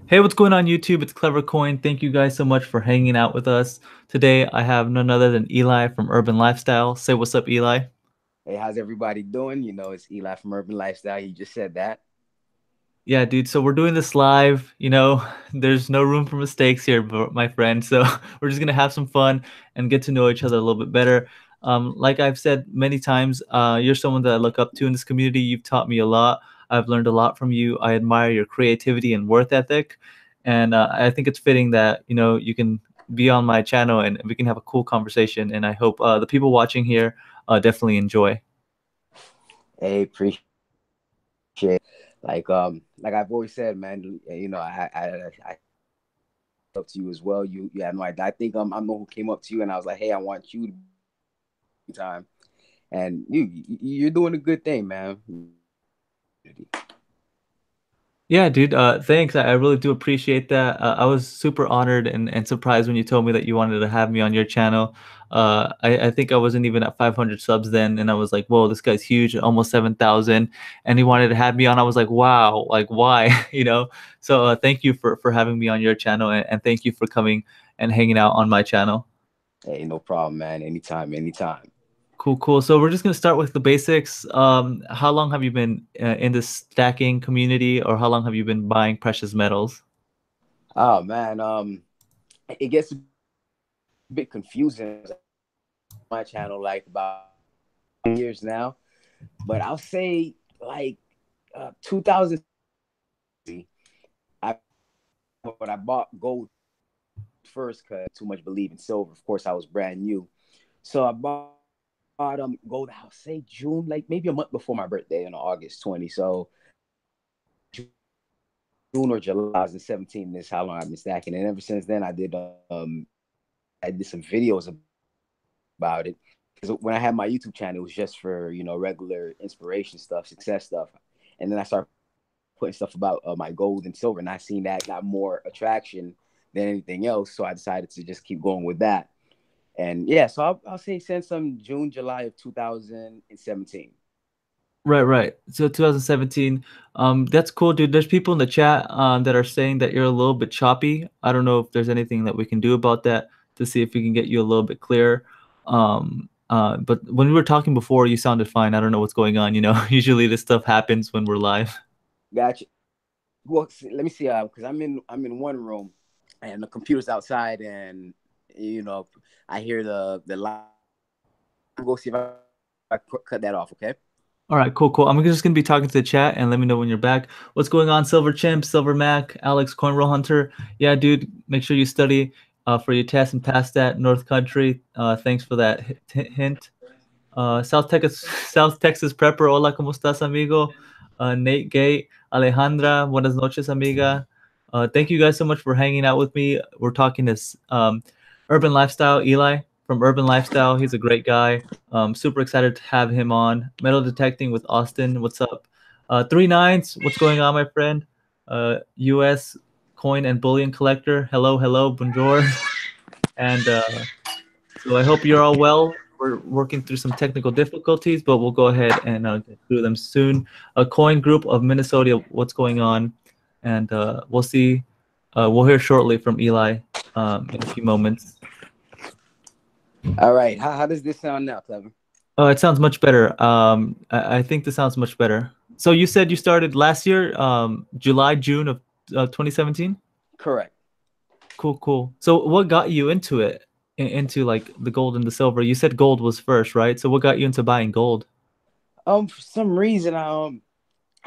Hey, what's going on YouTube? It's Clever Coin. Thank you guys so much for hanging out with us. Today I have none other than Eli from Urban Lifestyle. Say what's up, Eli. Hey, how's everybody doing? It's Eli from Urban Lifestyle. You just said that. Yeah, dude. So we're doing this live. There's no room for mistakes here, my friend. So we're just gonna have some fun and get to know each other a little bit better. Like I've said many times, you're someone that I look up to in this community. You've taught me a lot. I've learned a lot from you. I admire your creativity and worth ethic, and I think it's fitting that you can be on my channel and we can have a cool conversation. And I hope the people watching here definitely enjoy. Hey, appreciate it. Like I've always said, man. I up to you as well. You had no idea. I think I'm the one who came up to you and I was like, hey, I want you to be time, and you're doing a good thing, man. Yeah, dude. Thanks. I really do appreciate that. I was super honored and surprised when you told me that you wanted to have me on your channel. I think I wasn't even at 500 subs then, and I was like, "Whoa, this guy's huge, almost 7,000," and he wanted to have me on. I was like, "Wow, like why?" So thank you for having me on your channel, and thank you for coming and hanging out on my channel. Hey, no problem, man. Anytime, anytime. Cool, cool. So we're just gonna start with the basics. How long have you been in this stacking community, or how long have you been buying precious metals? Oh man, it gets a bit confusing. My channel like about years now, but I'll say like 2000. I but I bought gold first because too much believe in silver. Of course, I was brand new, so I bought gold. I'll say June, like maybe a month before my birthday, on August 20. So June or July 2017 is how long I've been stacking, and ever since then I did some videos about it. Because when I had my YouTube channel, it was just for regular inspiration stuff, success stuff, and then I started putting stuff about my gold and silver, and I seen that got more attraction than anything else. So I decided to just keep going with that. And yeah, so I'll say since June, July of 2017. Right, right. So 2017. That's cool, dude. There's people in the chat that are saying that you're a little bit choppy. I don't know if there's anything that we can do about that to see if we can get you a little bit clearer. But when we were talking before, you sounded fine. I don't know what's going on. Usually this stuff happens when we're live. Gotcha. Well, let me see. Because I'm in one room, and the computer's outside, and you know I hear the line. Go see if I cut that off. Okay. All right, cool, cool. I'm just gonna be talking to the chat and let me know when you're back. What's going on, Silver Chimp, Silver Mac, Alex, Cornrow Hunter? Yeah, dude, make sure you study for your test and pass that. North Country, thanks for that hint. South Texas, South Texas Prepper. Hola, ¿cómo estás, amigo? Nate Gate, Alejandra, buenas noches, amiga. Thank you guys so much for hanging out with me. We're talking this Urban Lifestyle, Eli from Urban Lifestyle. He's a great guy. Super excited to have him on. Metal detecting with Austin. What's up? Three Nines. What's going on, my friend? U.S. coin and bullion collector. Hello, hello, bonjour. And so I hope you're all well. We're working through some technical difficulties, but we'll go ahead and get through them soon. A coin group of Minnesota, what's going on? And we'll see. We'll hear shortly from Eli in a few moments. All right. How does this sound now, Clever? It sounds much better. I think this sounds much better. So you said you started last year, July, June of 2017? Correct. Cool, cool. So what got you into it, into like the gold and the silver? You said gold was first, right? So what got you into buying gold? For some reason, I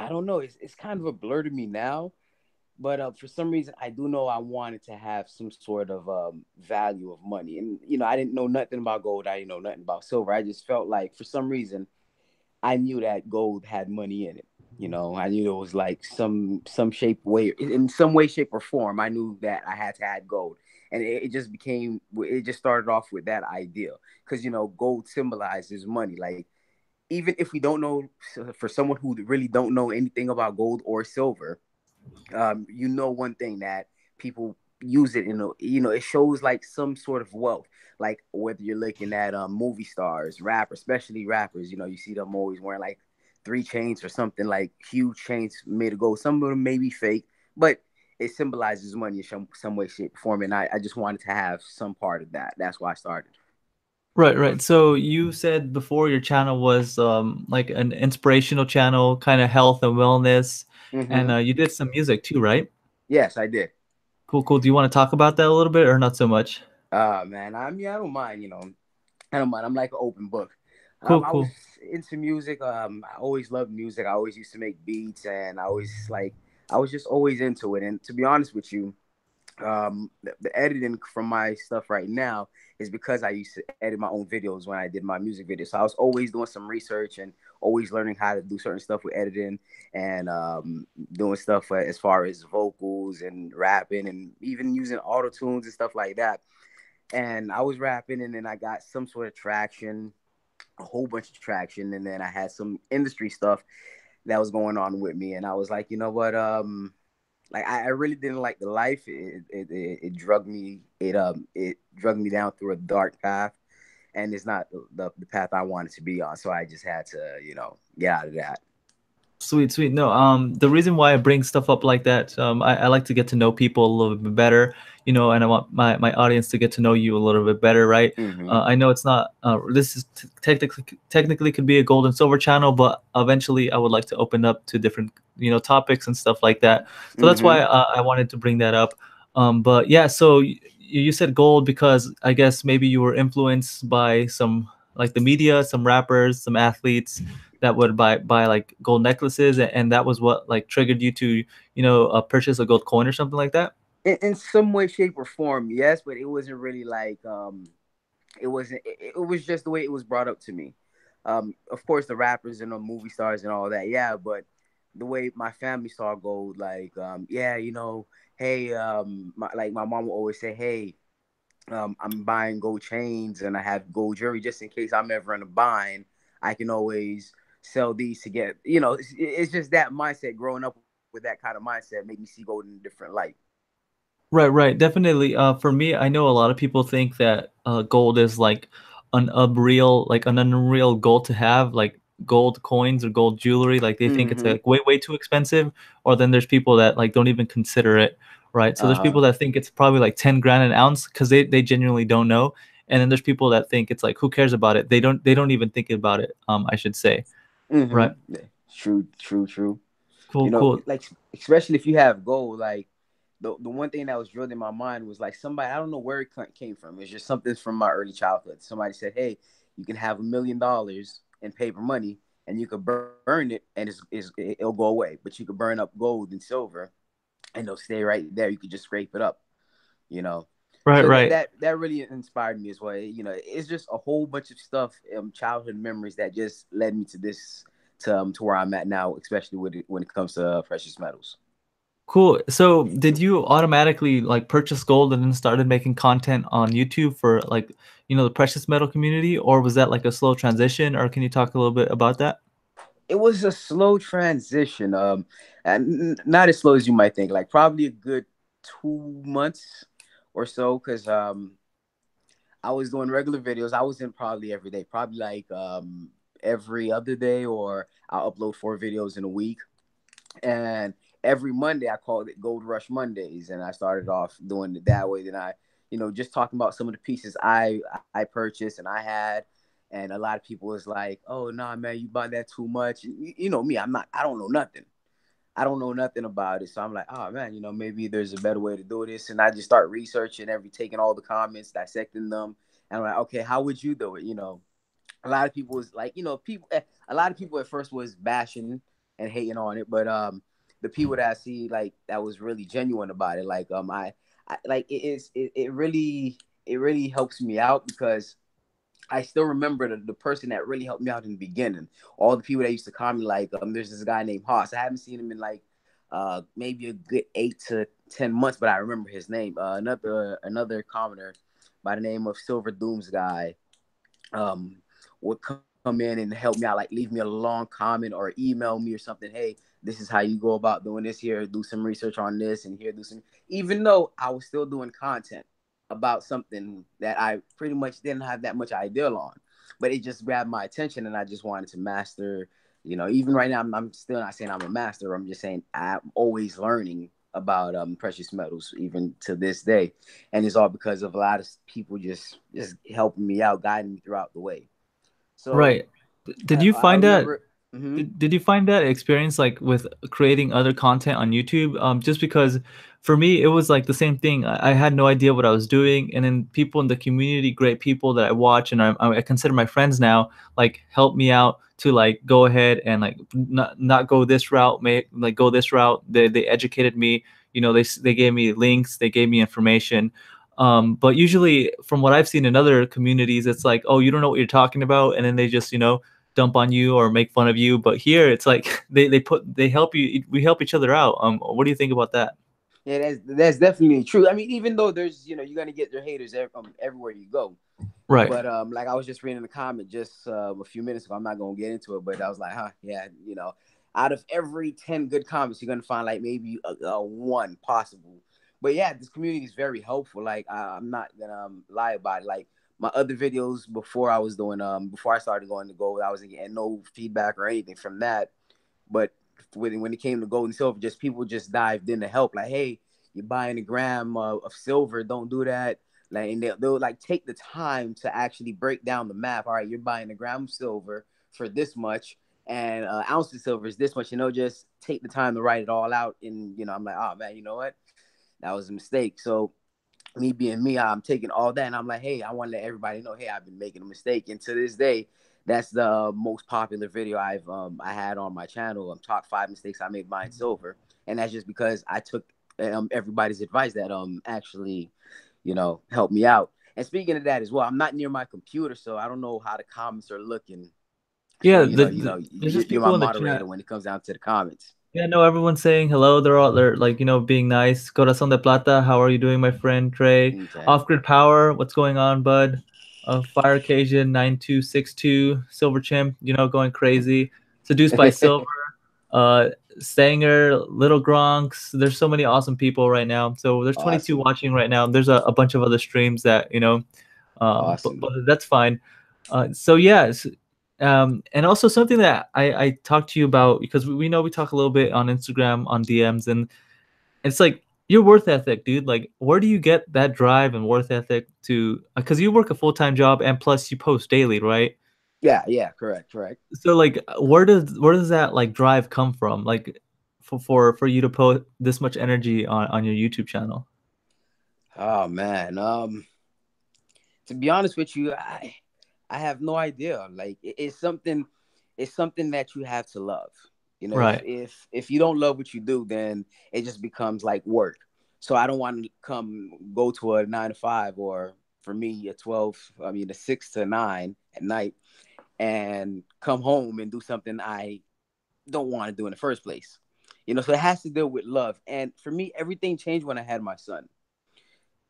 don't know. It's kind of a blur to me now, but for some reason, I do know I wanted to have some sort of value of money, and I didn't know nothing about gold. I didn't know nothing about silver. I just felt like for some reason, I knew that gold had money in it. I knew it was like some shape, way, in some way, shape, or form. I knew that I had to add gold, and it just became. It just started off with that idea because gold symbolizes money. Like even if we don't know, for someone who really don't know anything about gold or silver, one thing that people use it in it shows like some sort of wealth, like whether you're looking at movie stars, rappers, especially rappers, you see them always wearing like three chains or something, like huge chains made of gold. Some of them may be fake, but it symbolizes money in some way, shape, or form, and I just wanted to have some part of that. That's why I started. Right, right. So you said before your channel was like an inspirational channel, kind of health and wellness, and Mm-hmm. you did some music too, right? Yes, I did. Cool, cool. Do you want to talk about that a little bit or not so much? Man, I don't mind. I don't mind. I'm like an open book. Cool, I was cool. into music. I always loved music. I always used to make beats, and I was just always into it. And to be honest with you, the editing from my stuff right now is because I used to edit my own videos when I did my music videos. So I was always doing some research and always learning how to do certain stuff with editing and doing stuff as far as vocals and rapping and even using auto tunes and stuff like that. And I was rapping, and then I got some sort of traction, a whole bunch of traction, and then I had some industry stuff that was going on with me, and I was like, you know what, like I really didn't like the life. It drug me. It drug me down through a dark path, and it's not the path I wanted to be on. So I just had to, get out of that. Sweet, sweet. No, the reason why I bring stuff up like that, I like to get to know people a little bit better, and I want my audience to get to know you a little bit better, right? Mm-hmm. I know it's not, this is technically could be a gold and silver channel, but eventually I would like to open up to different, topics and stuff like that. So that's Mm-hmm. why I wanted to bring that up. But yeah, so you said gold because I guess maybe you were influenced by some like the media, some rappers, some athletes that would buy like gold necklaces, and that was what like triggered you to purchase a gold coin or something like that. In some way, shape, or form, yes, but it wasn't really like it wasn't. It was just the way it was brought up to me. Of course, the rappers and the movie stars and all that, yeah. But the way my family saw gold, like, yeah, hey, my mom would always say, hey, I'm buying gold chains and I have gold jewelry just in case I'm ever in a bind. I can always sell these to get, it's just that mindset. Growing up with that kind of mindset made me see gold in a different light. Right, right, definitely. For me, I know a lot of people think that gold is like an unreal goal to have, like gold coins or gold jewelry. Like they think it's Mm-hmm. like way, way too expensive. Or then there's people that like don't even consider it, right? So there's Uh-huh. people that think it's probably like 10 grand an ounce because they genuinely don't know. And then there's people that think it's like who cares about it? They don't even think about it. I should say, right? Mm-hmm. True, true, true. Cool, cool. Like especially if you have gold, like the one thing that was drilled in my mind was like somebody, I don't know where it came from. It's just something from my early childhood. Somebody said, "Hey, you can have $1 million in paper money, and you could burn it, and it'll go away. But you could burn up gold and silver, and they'll stay right there. You could just scrape it up, you know." Right, So right. that really inspired me as well. It's just a whole bunch of stuff, childhood memories that just led me to this to where I'm at now, especially when it comes to precious metals. Cool. So, did you automatically like purchase gold and then started making content on YouTube for like, the precious metal community, or was that like a slow transition, or can you talk a little bit about that? It was a slow transition, and not as slow as you might think. Like probably a good 2 months or so, because I was doing regular videos. I wasn't probably every day, probably like every other day, or I'll upload 4 videos in a week. And every Monday I called it Gold Rush Mondays, and I started off doing it that way. Then I, just talking about some of the pieces I purchased and I had, and a lot of people was like, "Oh no, nah, man, you bought that too much." You know me, I'm not. I don't know nothing. I don't know nothing about it, so I'm like, "Oh man, maybe there's a better way to do this." And I just start researching taking all the comments, dissecting them, and I'm like, "Okay, how would you do it?" A lot of people was like, a lot of people at first was bashing and hating on it, but the people that I see like that was really genuine about it, like I like it really helps me out because I still remember the person that really helped me out in the beginning. All the people that used to call me, like, there's this guy named Haas. I haven't seen him in like maybe a good 8 to 10 months, but I remember his name. Another commenter by the name of Silver Dooms guy um, would come in and help me out, like leave me a long comment or email me or something. Hey, this is how you go about doing this here. Do some research on this and here. Do some. Even though I was still doing content about something that I pretty much didn't have that much idea on, but it just grabbed my attention and I just wanted to master. Even right now, I'm still not saying I'm a master. I'm just saying I'm always learning about precious metals even to this day, and it's all because of a lot of people just helping me out, guiding me throughout the way. So Right. Did you I find that remember. Hmm. did you find that experience like with creating other content on YouTube? Just because for me it was like the same thing. I had no idea what I was doing, and then people in the community, great people that I watch and I consider my friends now, like help me out to like go ahead and like not go this route, may like go this route. They educated me. You know, they gave me links, they gave me information. But usually, from what I've seen in other communities, it's like, oh, you don't know what you're talking about, and then they just dump on you or make fun of you. But here it's like they help you. We help each other out. What do you think about that? Yeah, that's definitely true. I mean, even though there's you're gonna get your haters everywhere you go. Right. But like I was just reading the comment just a few minutes ago. I'm not gonna get into it, but I was like, huh, yeah, out of every 10 good comments, you're gonna find like maybe a one possible. But yeah, this community is very helpful. Like I'm not gonna lie about it. Like my other videos before I was doing before I started going to gold, I wasn't getting no feedback or anything from that. But when it came to gold and silver, just people just dived in to help. Like, hey, you're buying a gram of silver, don't do that. Like, and they'll like take the time to actually break down the math. All right, you're buying a gram of silver for this much, and ounce of silver is this much. Just take the time to write it all out. And I'm like, oh man, you know what? That was a mistake. So me being me, I'm taking all that and I'm like, hey, I want to let everybody know, hey, I've been making a mistake. And to this day, that's the most popular video I had on my channel. Top 5 mistakes I made buying silver, and that's just because I took everybody's advice that actually helped me out. And speaking of that as well, I'm not near my computer, so I don't know how the comments are looking. So Yeah. There's just you're my people in the moderator chat. when it comes down to the comments. Yeah, no, everyone's saying hello. They're like, being nice. Corazon de Plata, how are you doing, my friend Trey? Okay. Off Grid Power, what's going on, bud? Fire Occasion 9262, Silver Chimp, going crazy. Seduced by Silver, uh, Stanger, Little Gronks. There's so many awesome people right now. So there's 22 Awesome. watching right now. There's a bunch of other streams that, Awesome. but that's fine. So yeah, and also something that I talked to you about because we know we talk a little bit on Instagram on DMs, and it's like your worth ethic, dude. Like, where do you get that drive and worth ethic to? Because you work a full-time job and plus you post daily, right? Yeah, correct, correct. So like, where does that like drive come from? Like, for you to put this much energy on your YouTube channel? Oh man. To be honest with you, I have no idea. Like it's something that you have to love. If Right. if you don't love what you do, then it just becomes like work. So I don't want to go to a 9 to 5, or for me a 6 to 9 at night, and come home and do something I don't want to do in the first place. So it has to deal with love. And for me, everything changed when I had my son.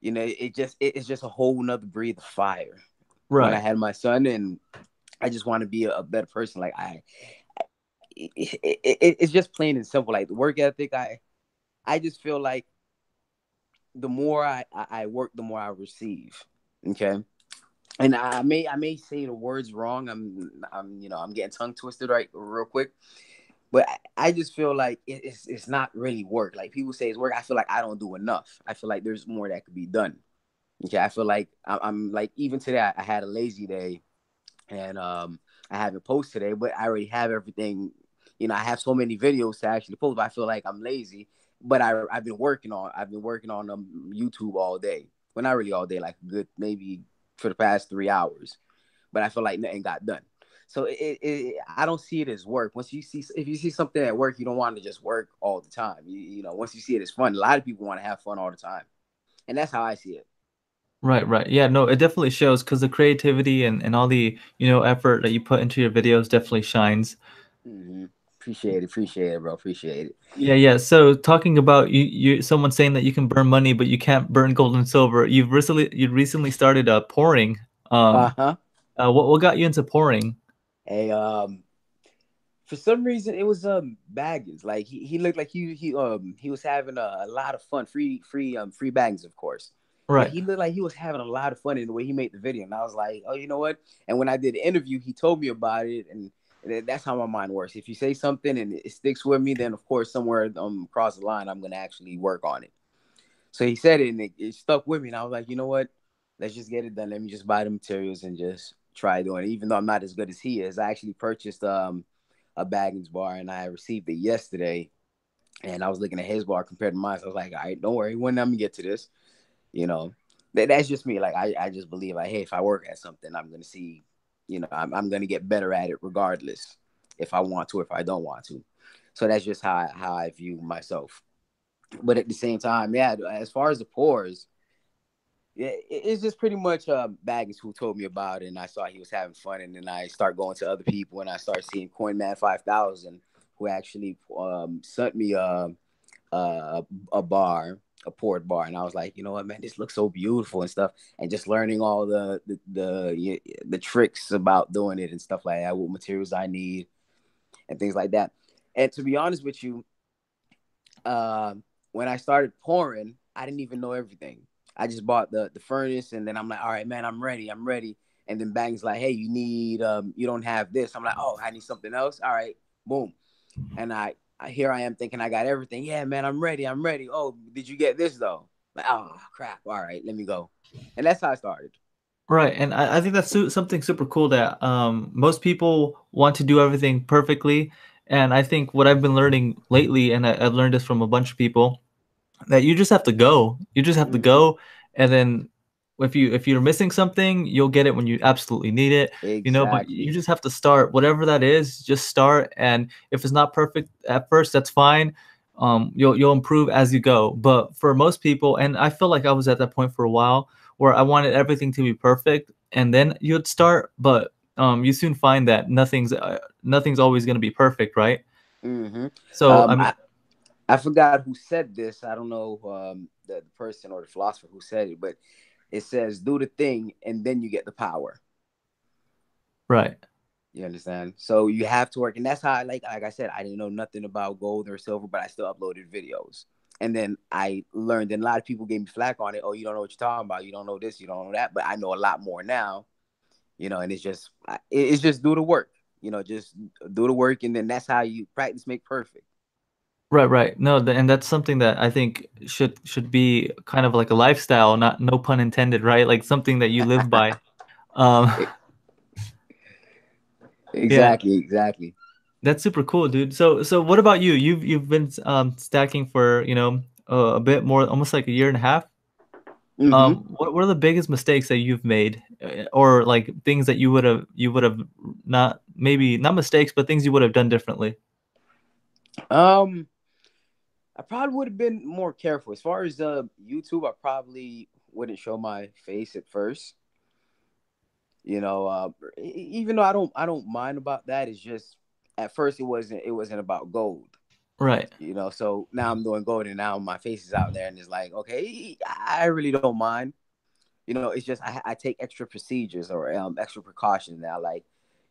It's just a whole nother breathe of fire when I Right. had my son, and I just want to be a better person. Like it's just plain and simple. Like the work ethic, I just feel like the more I work, the more I receive. Okay. And I may say the words wrong. I'm getting tongue twisted right real quick. But I just feel like it's not really work. Like people say it's work. I feel like I don't do enough. I feel like there's more that could be done. Okay, I feel like I'm like, even today I had a lazy day, and I haven't posted today, but I already have everything. I have so many videos to actually post, but I feel like I'm lazy. But I've been working on YouTube all day. Well, not really all day, like good maybe for the past 3 hours. But I feel like nothing got done. So I don't see it as work. If you see something at work, you don't want to just work all the time. Once you see it as fun, a lot of people want to have fun all the time, and that's how I see it. Right, right. Yeah, no, it definitely shows because the creativity and all the, effort that you put into your videos definitely shines. Mm-hmm. Appreciate it, bro. Appreciate it. Yeah, yeah. So talking about someone saying that you can burn money, but you can't burn gold and silver. You recently started pouring. Uh Um, huh. what got you into pouring? Hey, for some reason it was Baggins. Like he looked like he was having a lot of fun. Free Baggins, of course. But Right. he looked like he was having a lot of fun in the way he made the video, and I was like, oh, you know what? And when I did the interview, he told me about it, and That's how my mind works. If you say something and it sticks with me, then of course somewhere across the line, I'm gonna actually work on it. So he said it, and it stuck with me. And I was like, you know what? Let's just get it done. Let me just buy the materials and just try doing it. Even though I'm not as good as he is, I actually purchased a baggings bar, and I received it yesterday. And I was looking at his bar compared to mine. So I was like, all right, don't worry. When I'm gonna get to this, you know, that's just me. Like I just believe like, hey, if I work at something, I'm gonna see, I'm gonna get better at it regardless if I want to, or if I don't want to. So that's just how I view myself. But at the same time, yeah, as far as the pores, yeah, it's just pretty much Baggins who told me about it, and I saw he was having fun, and then I start going to other people, and I start seeing Coinman 5000, who actually sent me a bar, a port bar, and I was like, you know what, man, this looks so beautiful and stuff, and just learning all the tricks about doing it and stuff like that, what materials I need and things like that. And to be honest with you, uh, when I started pouring, I didn't even know everything. I just bought the furnace, and then I'm like, all right, man, I'm ready, I'm ready. And then Bang's like, hey, you don't have this. I'm like, oh, I need something else. All right, boom. And here I am thinking I got everything. Yeah, man, I'm ready, I'm ready. Oh, did you get this though? Like, oh crap. All right, let me go. And that's how I started. Right, and I think that's something super cool that most people want to do everything perfectly, and I think what I've been learning lately, and I've learned this from a bunch of people, that you just have to go. You just have to Mm-hmm. go, and then if you're missing something, you'll get it when you absolutely need it. You know, but you Exactly. just have to start. Whatever that is, just start. And if it's not perfect at first, that's fine. You'll improve as you go. But for most people, and I feel like I was at that point for a while, where I wanted everything to be perfect, and then you'd start. But you soon find that nothing's always going to be perfect, right? Mm-hmm. So I Um, mean, I, I forgot who said this. I don't know the person or the philosopher who said it, but it says, do the thing and then you get the power. right. You understand? So you have to work, and that's how like I said, I didn't know nothing about gold or silver, but I still uploaded videos. And then I learned, and a lot of people gave me flack on it. Oh, you don't know what you're talking about. You don't know this. You don't know that. But I know a lot more now. And it's just do the work. Just do the work, and then that's how you practice make perfect. Right, right. No, and that's something that I think should be kind of like a lifestyle, not no pun intended, right? Like something that you live by. Um, yeah, Exactly, exactly. that's super cool, dude. So what about you? You've been stacking for, a bit more, almost like a year and a half. Mm-hmm. What are the biggest mistakes that you've made, or like things that you would have not, maybe not mistakes, but things you would have done differently? Um, I probably would have been more careful as far as YouTube. I probably wouldn't show my face at first. Even though I don't mind about that. It's just at first it wasn't about gold. Right, So now I'm doing gold, and now my face is out there, and it's like, okay, I really don't mind. It's just I take extra procedures or extra precautions now. Like,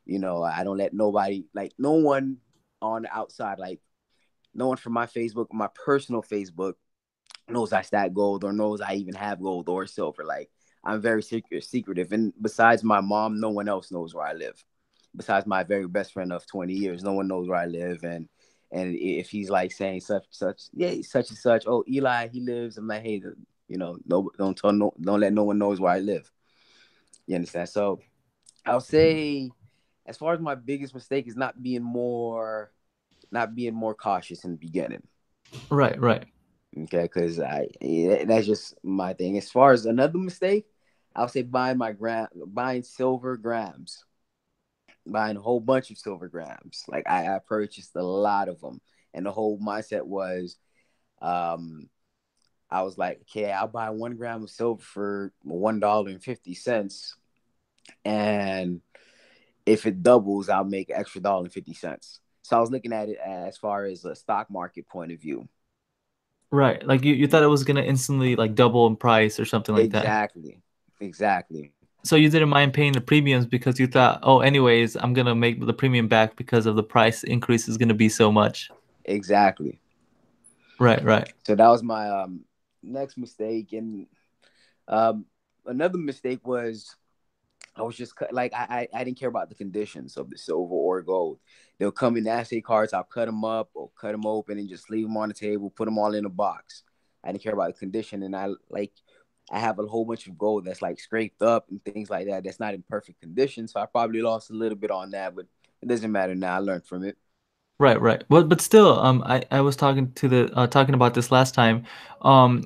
I don't let nobody, like, no one on the outside, like no one from my Facebook, my personal Facebook, knows I stack gold or knows I even have gold or silver. Like, I'm very secretive, and besides my mom, no one else knows where I live. Besides my very best friend of 20 years, no one knows where I live, and if he's like saying such, yeah, such and such, oh, Eli, he lives. I'm like, hey, no, don't tell, no, don't let no one knows where I live. You understand? So I'll say, as far as my biggest mistake is not being more cautious in the beginning. right, right, Okay, because that's just my thing. As far as another mistake, I'll say buying silver grams, buying a whole bunch of silver grams. Like, I purchased a lot of them, and the whole mindset was, um, I was like, okay, I'll buy 1 gram of silver for $1.50, and if it doubles, I'll make extra $1.50. So I was looking at it as far as a stock market point of view. right. Like you thought it was gonna instantly like double in price or something like that. Exactly, exactly, So you didn't mind paying the premiums because you thought, oh, anyways, I'm gonna make the premium back because of the price increase is gonna be so much. exactly. Right, right, So that was my next mistake, and um, another mistake was I was just like I didn't care about the conditions of the silver or gold. They'll come in assay cards. I'll cut them up or cut them open and just leave them on the table. Put them all in a box. I didn't care about the condition, and I have a whole bunch of gold that's like scraped up and things like that. That's not in perfect condition, so I probably lost a little bit on that, but it doesn't matter now. I learned from it. Right, right. But still, I was talking about this last time.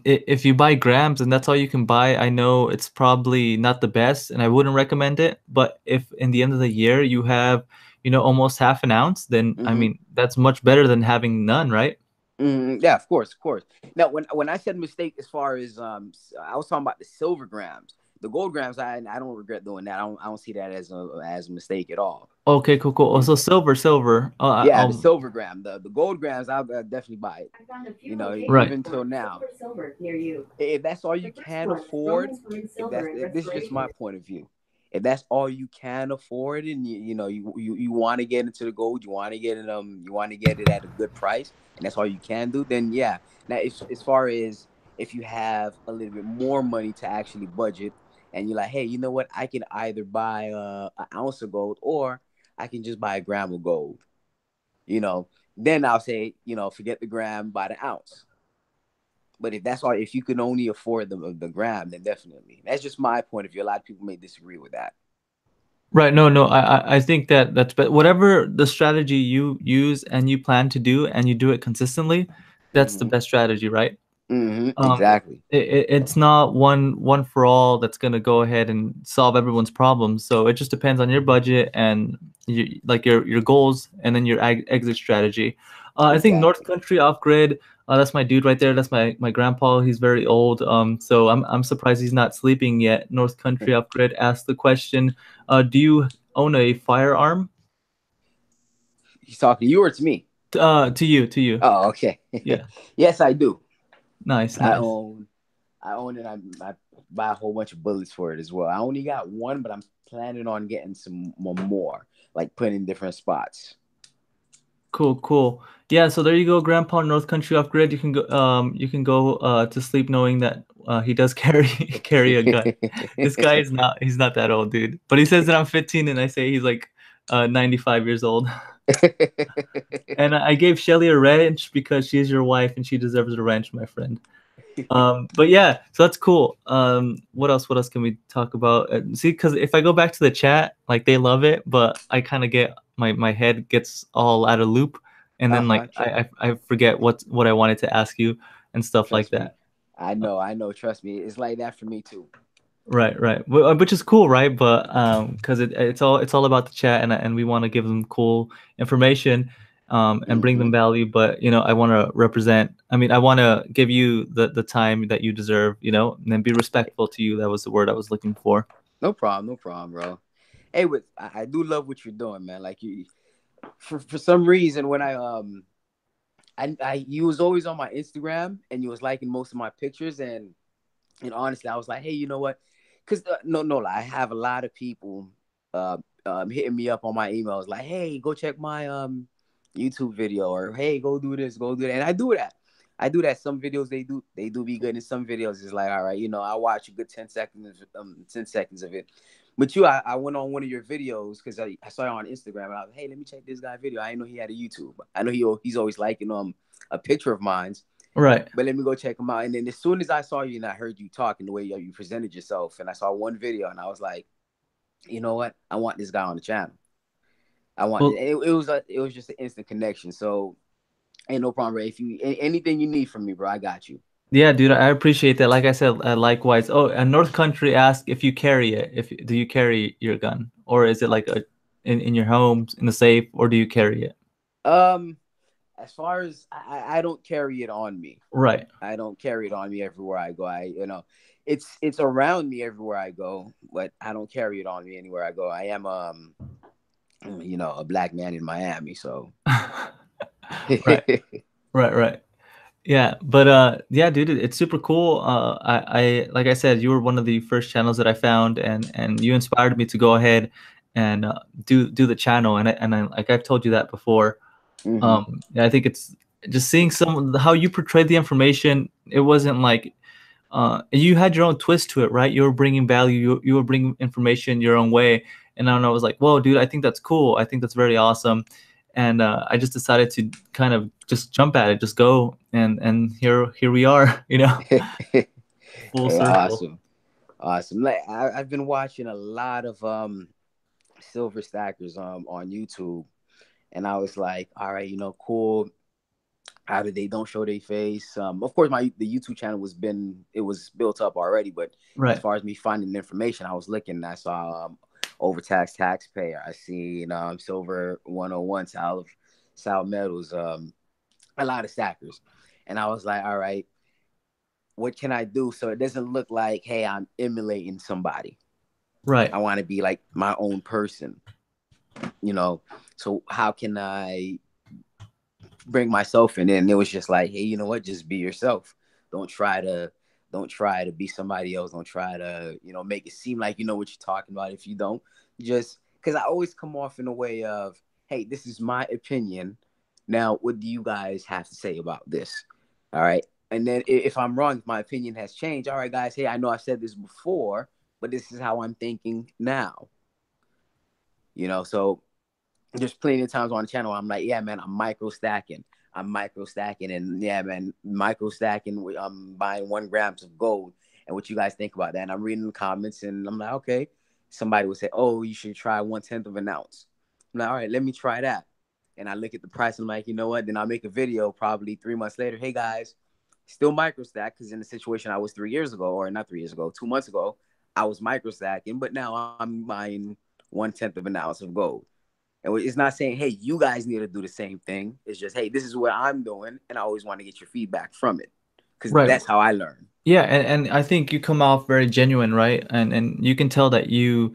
If you buy grams and that's all you can buy, I know it's probably not the best, and I wouldn't recommend it. But if in the end of the year you have, almost half an ounce, then I Mm-hmm. mean that's much better than having none, right? Yeah, of course, of course. Now, when I said mistake, as far as I was talking about the silver grams, the gold grams. I don't regret doing that. I don't see that as a mistake at all. Okay, cool, cool. You Also, know, silver, silver. yeah, the silver gram, the gold grams, I'll definitely buy it. Right. Even till now, if that's all you can afford, if this is just my point of view, if that's all you can afford, and you want to get into the gold, you want to get it at a good price, and that's all you can do, then yeah. Now, as far as if you have a little bit more money to actually budget, and you're like, hey, you know what, I can either buy an ounce of gold, or I can just buy a gram of gold. You know, then I'll say, forget the gram, buy the ounce. But if that's all, if you can only afford the gram, then definitely. That's just my point of view. A lot of people may disagree with that. Right. No, no. I think that's but whatever the strategy you use and you plan to do and you do it consistently, that's the Mm-hmm. best strategy, right? Um, Exactly. it's not one for all that's gonna go ahead and solve everyone's problems. So it just depends on your budget and like your goals, and then your exit strategy. I think North Exactly. Country Off Grid. That's my dude right there. That's my grandpa. He's very old. So I'm surprised he's not sleeping yet. North Country Off Grid asked the question: Do you own a firearm? He's talking to you or to me? To you, to you. Oh, okay. Yeah. Yes, I do. Nice, I nice. own, I own it. I buy a whole bunch of bullets for it as well. I only got one, but I'm planning on getting some more, like putting in different spots. Cool, cool. Yeah, so there you go, Grandpa North Country Off Grid. You can go to sleep knowing that he does carry carry a gun. This guy is not he's not that old, dude. But he says that I'm 15 and I say he's like 95 years old. And I gave Shelly a wrench because she's your wife and she deserves a wrench, my friend. But yeah, so that's cool. What else? What else can we talk about? See, because if I go back to the chat, like they love it, but I kind of get my head gets all out of loop, and then like Trust, I forget what I wanted to ask you and stuff like trust me. that. I know. Trust me. It's like that for me too. Right, right. Which is cool, right? But because it's all about the chat, and we want to give them cool information, and bring them Hmm. value. But I want to represent. I mean, I want to give you the time that you deserve. And then be respectful to you. That was the word I was looking for. No problem, no problem, bro. Hey, I do love what you're doing, man. Like you, for some reason, when you was always on my Instagram and you was liking most of my pictures, and honestly, I was like, hey, you know what? Because no lie, I have a lot of people uh hitting me up on my emails like, hey, go check my YouTube video, or hey, go do this, go do that, and I do that. I do that. Some videos they do be good, and some videos is like, all right, I watch a good 10 seconds of it. But I went on one of your videos because I saw it on Instagram, and I was, hey, let me check this guy video. I didn't know he had a YouTube. I know he's always liking a picture of mine, Right. but let me go check him out. And then as soon as I saw you and I heard you talking the way you presented yourself, and I saw one video, and I was like, you know what? I want this guy on the channel. I want Well, it was just an instant connection. So ain't no problem, Ray. If you anything you need from me, bro, I got you. yeah, dude, I appreciate that. Like I said, likewise. Oh, and North Country asked if you carry it. If do you carry your gun, or is it like in your home in the safe, or do you carry it? Um, as far as I don't carry it on me. Right. I don't carry it on me everywhere I go. It's around me everywhere I go, but I don't carry it on me anywhere I go. I am a black man in Miami, so Right. Right. Right. Yeah, but yeah, dude, it's super cool. I like I said, you were one of the first channels that I found, and you inspired me to go ahead and do the channel. And like I've told you that before. hmm Yeah, I think it's just seeing how you portrayed the information. It wasn't like You had your own twist to it, right? You were bringing value, you were bringing information your own way. And I don't know, I was like, whoa, dude, I think that's cool. I think that's very awesome. And I just decided to kind of just jump at it, just go, and here we are, full Hey, circle. awesome, awesome. Like I've been watching a lot of silver stackers on YouTube, and I was like, all right, cool. Either they don't show their face. Of course, the YouTube channel it was built up already, but as Right, far as me finding information, I was looking. I saw overtaxed taxpayer. I seen silver 101 Sal Metals, a lot of stackers, and I was like, all right, what can I do so it doesn't look like, hey, I'm emulating somebody. right, I want to be like my own person, you know. So how can I bring myself in? And it was just like, hey, you know what? Just be yourself. Don't try to don't try to be somebody else. Don't try to, make it seem like you know what you're talking about if you don't. Just because I always come off in a way of, hey, this is my opinion. Now, what do you guys have to say about this? All right. And then if I'm wrong, if my opinion has changed, all right, guys, hey, I know I've said this before, but this is how I'm thinking now. So there's plenty of times on the channel where I'm like, yeah, man, I'm micro stacking. I'm micro stacking. And yeah, man, micro stacking. I'm buying 1 grams of gold. And what you guys think about that? And I'm reading the comments and I'm like, okay. Somebody would say, oh, you should try 1/10 of an ounce. I'm like, all right, let me try that. And I look at the price. I'm like, you know what? Then I'll make a video probably 3 months later. Hey, guys, still micro stack because in the situation I was 3 years ago, or not 3 years ago, 2 months ago, I was micro stacking, but now I'm buying 1/10 of an ounce of gold. And it's not saying, hey, you guys need to do the same thing. It's just, hey, this is what I'm doing. And I always want to get your feedback from it because right. that's how I learn. Yeah, and I think you come off very genuine, right? And you can tell that you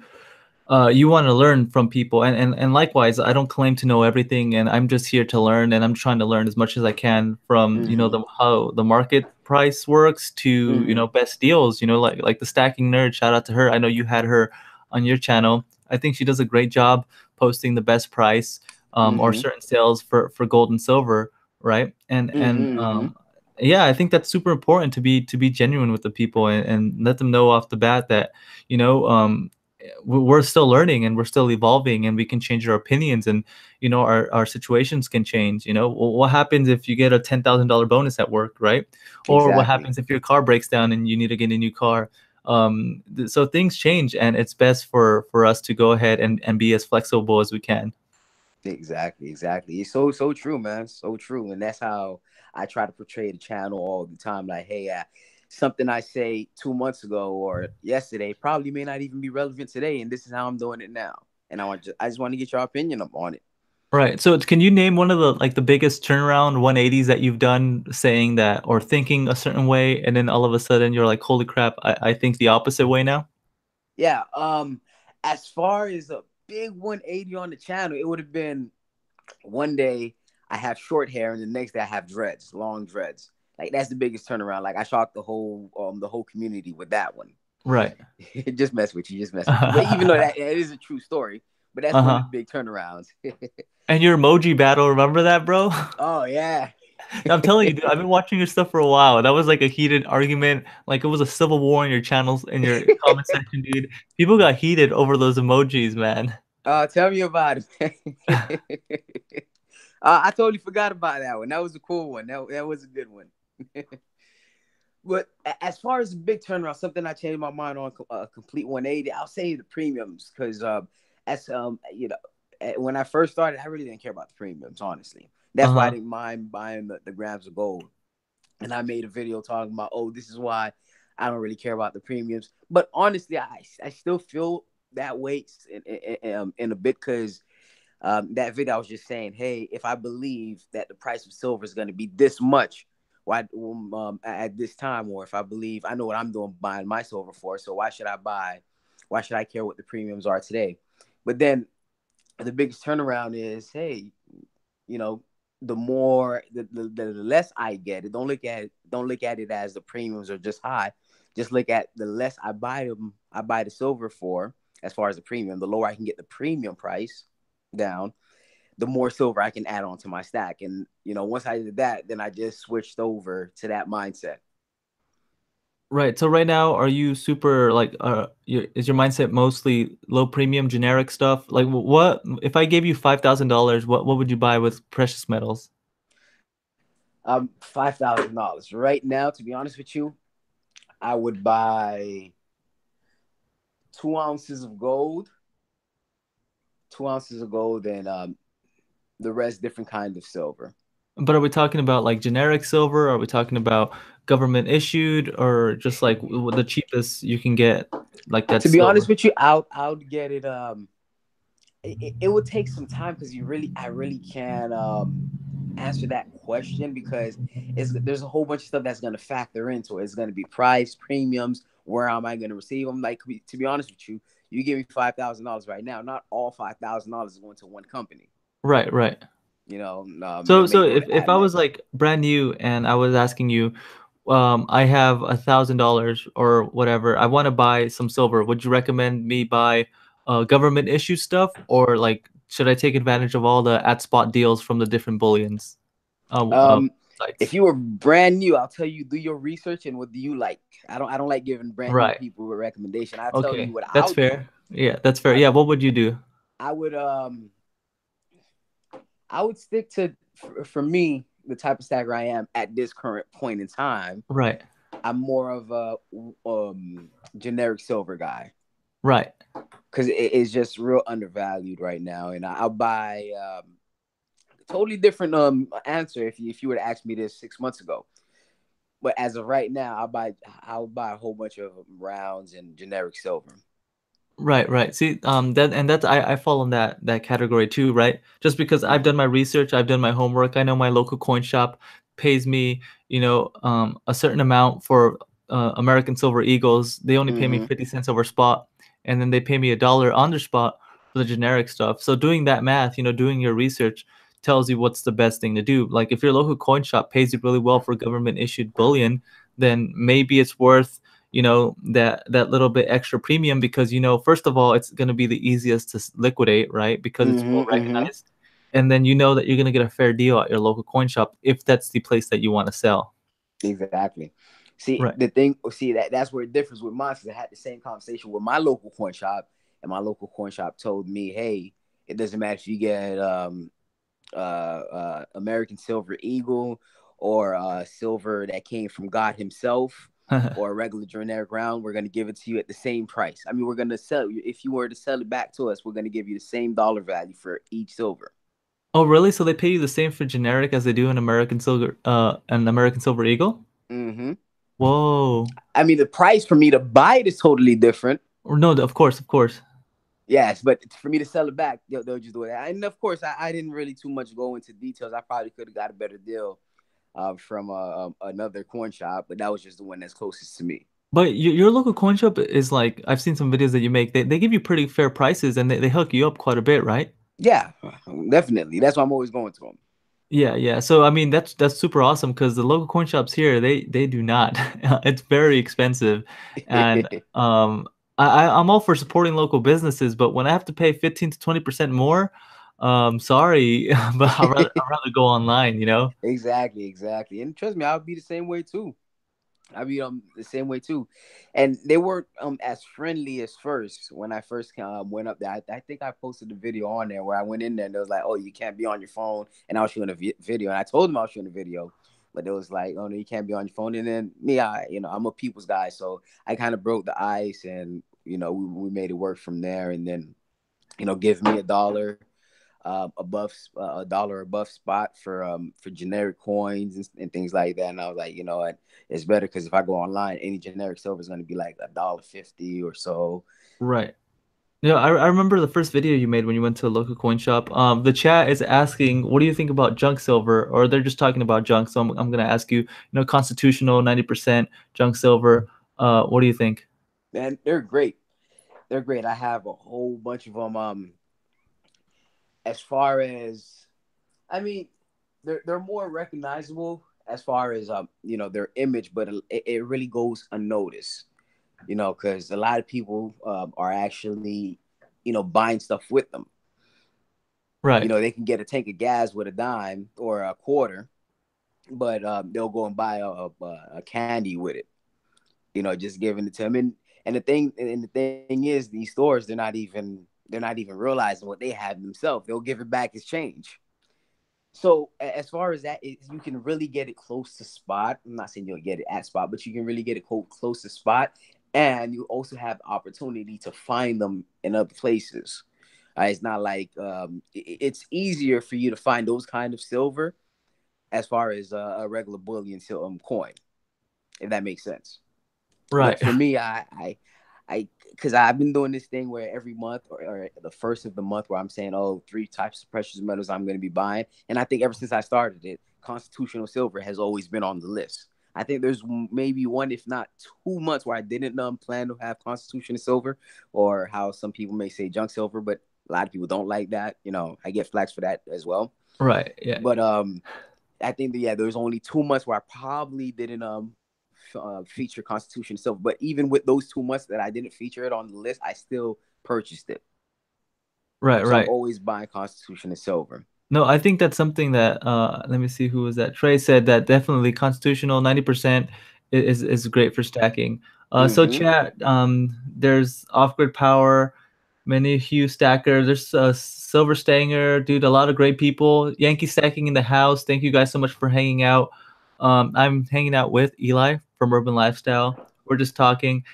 want to learn from people, and likewise, I don't claim to know everything, and I'm just here to learn, and I'm trying to learn as much as I can from Mm-hmm. the how the market price works to Mm-hmm. best deals, like the stacking nerd. Shout out to her. I know you had her on your channel. I think she does a great job posting the best price, or Mm-hmm. certain sales for gold and silver, right? And Mm-hmm. yeah, I think that's super important to be genuine with the people, and let them know off the bat that you know um we're still learning and we're still evolving, and we can change our opinions, and our situations can change. What happens if you get a $10,000 bonus at work, right? Or what Exactly. happens if your car breaks down and you need to get a new car? So things change, and it's best for us to go ahead and be as flexible as we can. Exactly. Exactly. It's so true, man. So true. And that's how I try to portray the channel all the time. Like, hey, something I say 2 months ago or yesterday probably may not even be relevant today. And this is how I'm doing it now. And I just want to get your opinion on it. Right. So can you name one of the biggest turnaround 180s that you've done, saying that or thinking a certain way, and then all of a sudden you're like, holy crap, I think the opposite way now? Yeah. As far as a big 180 on the channel, it would have been one day I have short hair and the next day I have dreads, long dreads. Like that's the biggest turnaround. Like I shocked the whole community with that one. Right. Just mess with you, just mess with you. But even though that is a true story, but that's one of the Uh-huh. big turnarounds. And your emoji battle, remember that, bro? Oh yeah. I'm telling you, dude, I've been watching your stuff for a while. That was like a heated argument, like it was a civil war in your channels, in your comment section, dude. People got heated over those emojis, man. Tell me about it. I totally forgot about that one. That was a cool one. That was a good one. But as far as the big turnaround, something I changed my mind on a complete 180. I'll say the premiums because as when I first started, I really didn't care about the premiums. Honestly, that's why I Uh-huh. didn't mind buying the grams of gold. And I made a video talking about, oh, this is why I don't really care about the premiums. But honestly, I still feel that way in a bit because that video I was just saying, hey, if I believe that the price of silver is going to be this much, why at this time, or if I believe I know what I'm doing buying my silver for, so why should I buy? Why should I care what the premiums are today? But then the biggest turnaround is, hey, you know, the more the less I get it. Don't look at it as the premiums are just high. Just look at the less I buy the silver for as far as the premium, the lower I can get the premium price down, the more silver I can add on to my stack. And once I did that, then I just switched over to that mindset. Right. So right now, are you super like is your mindset mostly low premium generic stuff? Like what if I gave you $5,000, what would you buy with precious metals? $5,000 right now. To be honest with you, I would buy 2 ounces of gold, 2 ounces of gold, and the rest different kind of silver. But are we talking about like generic silver? Are we talking about government issued or just like the cheapest you can get like that To be honest silver? with you, I would get it. It would take some time because I really can't answer that question because there's a whole bunch of stuff that's going to factor into it. It's going to be price, premiums, where am I going to receive them? Like to be honest with you, you give me $5,000 right now. Not all $5,000 is going to one company. Right, right. You know, So make if I was like brand new and I was asking you, I have $1,000 or whatever, I want to buy some silver. Would you recommend me buy government issue stuff, or like should I take advantage of all the at spot deals from the different bullions um, if sites? you were brand new, I'll tell you do your research and what do you like. I don't like giving brand new Right. people a recommendation. I tell you Okay. what That's I'll do. fair. Yeah, that's fair. I Yeah, what would you do? I would I would stick to for me the type of stagger I am at this current point in time. Right. I'm more of a generic silver guy Right. because it is just real undervalued right now, and I'll buy a totally different answer if you were to ask me this 6 months ago. But as of right now, I'll buy a whole bunch of rounds and generic silver. Right, right. See, that's I fall in that category too, right? Just because I've Mm-hmm. done my research, I've done my homework. I know my local coin shop pays me, a certain amount for American Silver Eagles. They only pay me Mm-hmm. 50 cents over spot, and then they pay me $1 on the spot for the generic stuff. So doing that math, doing your research tells you what's the best thing to do. Like if your local coin shop pays you really well for government issued bullion, then maybe it's worth that little bit extra premium because first of all it's going to be the easiest to liquidate, right? Because it's well Mm-hmm. Mm-hmm. recognized, and then you know that you're going to get a fair deal at your local coin shop if that's the place that you want to sell. Exactly. See Right. the thing. See that's where it differs with mine. Because I had the same conversation with my local coin shop, and my local coin shop told me, "Hey, it doesn't matter if you get American Silver Eagle or silver that came from God Himself." Or a regular generic round, we're gonna give it to you at the same price. I mean, we're gonna sell you if you were to sell it back to us, we're gonna give you the same dollar value for each silver. Oh really? So they pay you the same for generic as they do an American Silver Eagle? Mm-hmm. Whoa. I mean, the price for me to buy it is totally different. Or no, of course, of course. Yes, but for me to sell it back, they'll just do it. And of course, I didn't really too much go into details. I probably could have got a better deal from another coin shop, but that was just the one that's closest to me. But your local coin shop is like, I've seen some videos that you make. They give you pretty fair prices and they hook you up quite a bit, right? Yeah, definitely. That's why I'm always going to them. Yeah, yeah. So I mean, that's super awesome because the local coin shops here, they do not. It's very expensive, and I'm all for supporting local businesses, but when I have to pay 15 to 20% more, sorry, but I'd rather go online, you know? Exactly, exactly. And trust me, I'll be the same way too. I be the same way too, and they weren't as friendly as first when I first went up there. I think I posted a video on there where I went in there and they was like, "Oh, you can't be on your phone," and I was shooting a video, and I told them I was shooting a video, but it was like, "Oh no, you can't be on your phone." And then me, I'm a people's guy, so I kind of broke the ice, and we made it work from there, and then give me above a dollar above spot for generic coins and things like that. And I was like, you know what, it's better because if I go online, any generic silver is going to be like $1.50 or so. Right. Yeah, I remember the first video you made when you went to a local coin shop. The chat is asking, what do you think about junk silver? Or they're just talking about junk. So I'm gonna ask you, constitutional 90% junk silver. What do you think? And they're great. They're great. I have a whole bunch of them. As far as I mean, they're more recognizable as far as their image, but it really goes unnoticed. Because a lot of people are actually buying stuff with them. Right. They can get a tank of gas with a dime or a quarter, but they'll go and buy a candy with it. just giving it to them. And the thing is, these stores, they're not even realizing what they have themselves. They'll give it back as change. So as far as that, you can really get it close to spot. I'm not saying you'll get it at spot, but you can really get it close to spot, and you also have opportunity to find them in other places. It's not like it's easier for you to find those kind of silver as far as a regular bullion coin, if that makes sense. Right. But for me, because I've been doing this thing where every month or the first of the month where I'm saying, oh, three types of precious metals I'm going to be buying. And I think ever since I started it, constitutional silver has always been on the list. I think there's maybe one, if not 2 months, where I didn't plan to have constitutional silver, or how some people may say junk silver, but a lot of people don't like that. I get flags for that as well. Right. Yeah. But I think that, yeah, there's only 2 months where I probably didn't feature Constitution itself. But even with those 2 months that I didn't feature it on the list, I still purchased it. Right. So I'm Right. always buying Constitution and silver. No, I think that's something that let me see who was that. Trey said that definitely constitutional 90% is great for stacking. So Mm-hmm. chat, there's off-grid power, many Hugh Stacker, there's Silver Stanger, dude, a lot of great people. Yankee stacking in the house. Thank you guys so much for hanging out. I'm hanging out with Eli from Urban Lifestyle. We're just talking,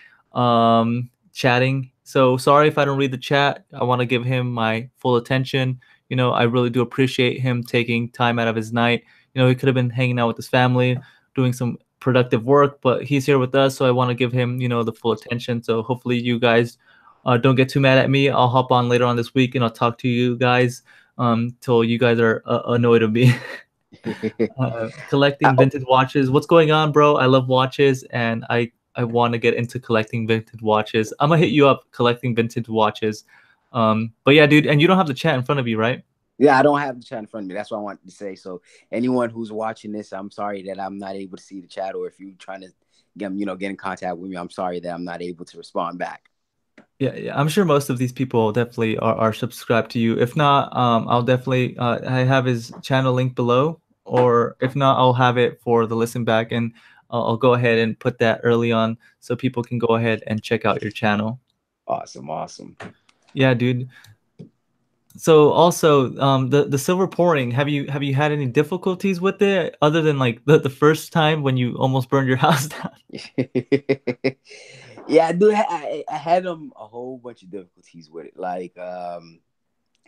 chatting. So sorry if I don't read the chat. I want to give him my full attention. I really do appreciate him taking time out of his night. He could have been hanging out with his family, doing some productive work, but he's here with us, so I want to give him, the full attention. So hopefully you guys don't get too mad at me. I'll hop on later on this week and I'll talk to you guys till you guys are annoyed of me. Collecting Oh, vintage watches. What's going on, bro? I love watches, and I want to get into collecting vintage watches. I'm gonna hit you up collecting vintage watches. But yeah, dude, and you don't have the chat in front of you, right? yeah, I don't have the chat in front of me. That's what I wanted to say. So anyone who's watching this, I'm sorry that I'm not able to see the chat, or if you're trying to get in contact with me, I'm sorry that I'm not able to respond back. Yeah, yeah. I'm sure most of these people definitely are subscribed to you. If not, I'll definitely I have his channel link below, or if not, I'll have it for the listen back, and I'll go ahead and put that early on so people can go ahead and check out your channel. Awesome, awesome. Yeah, dude. So also, the silver pouring, have you had any difficulties with it other than like the first time when you almost burned your house down? Yeah, I do. I had a whole bunch of difficulties with it, like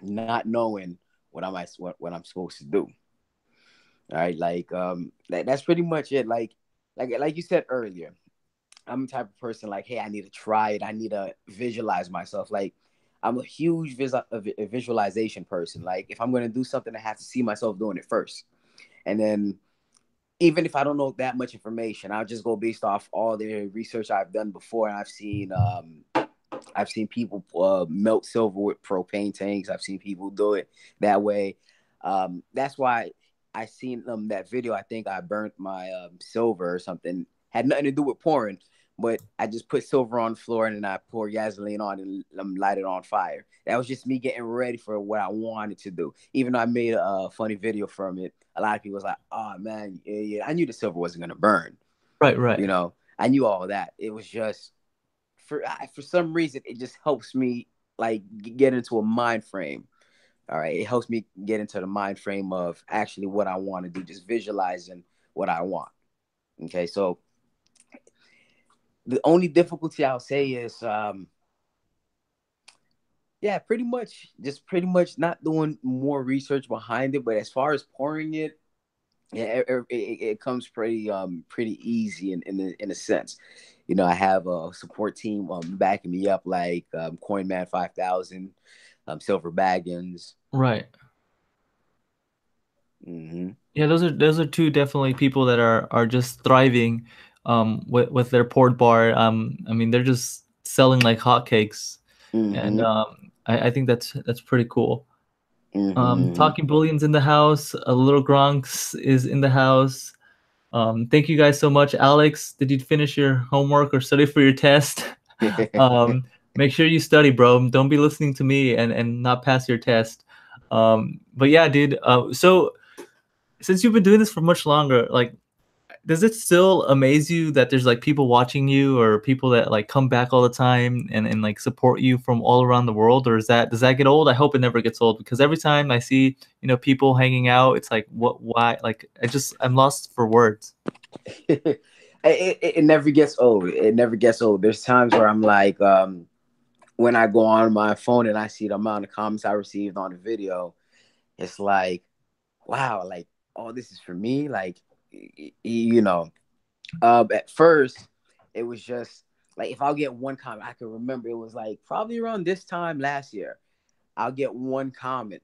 not knowing what I'm supposed to do. All right, like that's pretty much it. Like you said earlier, I'm the type of person like, hey, I need to try it. I need to visualize myself. Like I'm a huge visualization person. Like if I'm gonna do something, I have to see myself doing it first, and then even if I don't know that much information, I'll just go based off all the research I've done before, and I've seen people melt silver with propane tanks. I've seen people do it that way. That's why I seen that video. I think I burnt my silver or something. Had nothing to do with pouring, but I just put silver on the floor and then I pour gasoline on and light it on fire. That was just me getting ready for what I wanted to do. Even though I made a funny video from it, a lot of people was like, "Oh man, yeah, I knew the silver wasn't gonna burn." Right, right. I knew all that. It was just for some reason it just helps me like get into a mind frame. All right, it helps me get into the mind frame of actually what I want to do, just visualizing what I want. Okay, so the only difficulty I'll say is yeah, pretty much not doing more research behind it. But as far as pouring it, yeah, it comes pretty easy in a sense. I have a support team backing me up, like Coinman 5000, Silver Baggins. Right. Mm-hmm. Yeah, those are two definitely people that are just thriving with their port bar. I mean, they're just selling like hotcakes, and Mm-hmm. I think that's pretty cool. Mm-hmm. Talking Bullion's in the house. A little Gronks is in the house. Thank you guys so much. Alex, did you finish your homework or study for your test? Make sure you study, bro. Don't be listening to me and not pass your test. But yeah, dude. So since you've been doing this for much longer, like Does it still amaze you that there's like people watching you or people that like come back all the time and like support you from all around the world? Or does that get old? I hope it never gets old because every time I see, people hanging out, it's like why like I'm lost for words. It never gets old. It never gets old. There's times where I'm like, when I go on my phone and I see the amount of comments I received on the video, it's like, wow, like, oh, this is for me. Like, you know, at first, it was just like if I'll get one comment, I can remember it was like probably around this time last year. I'll get one comment.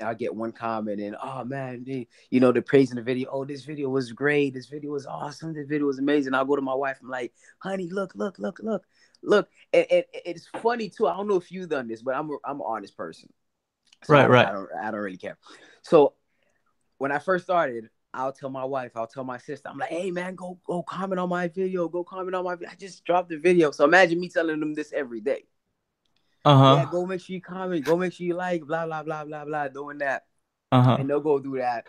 I'll get one comment and oh man, they're praising the video. Oh, this video was great. This video was awesome. This video was amazing. I'll go to my wife. I'm like, honey, look, look, look, look, look. And it's funny too. I don't know if you've done this, but I'm an honest person, so Right, right. I don't really care. So when I first started, I'll tell my wife, I'll tell my sister, I'm like, hey man, go comment on my video, go comment on my video. I just dropped the video. So imagine me telling them this every day. Yeah, Uh-huh. go make sure you comment, go make sure you like, blah, blah, blah, blah, blah, doing that. Uh-huh. And they'll go do that.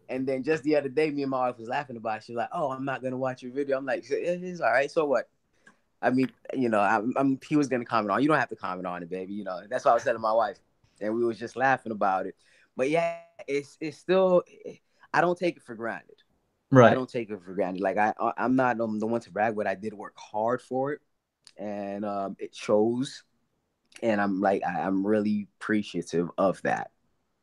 And then just the other day, me and my wife was laughing about it. She's like, oh, I'm not gonna watch your video. I'm like, it's all right, so what? I mean, he was gonna comment on. You don't have to comment on it, baby. That's what I was telling my wife, and we was just laughing about it. But yeah, it's still. I don't take it for granted. I Right. don't take it for granted. Like I'm not the one to brag, but I did work hard for it, and it shows. And I'm like, I'm really appreciative of that.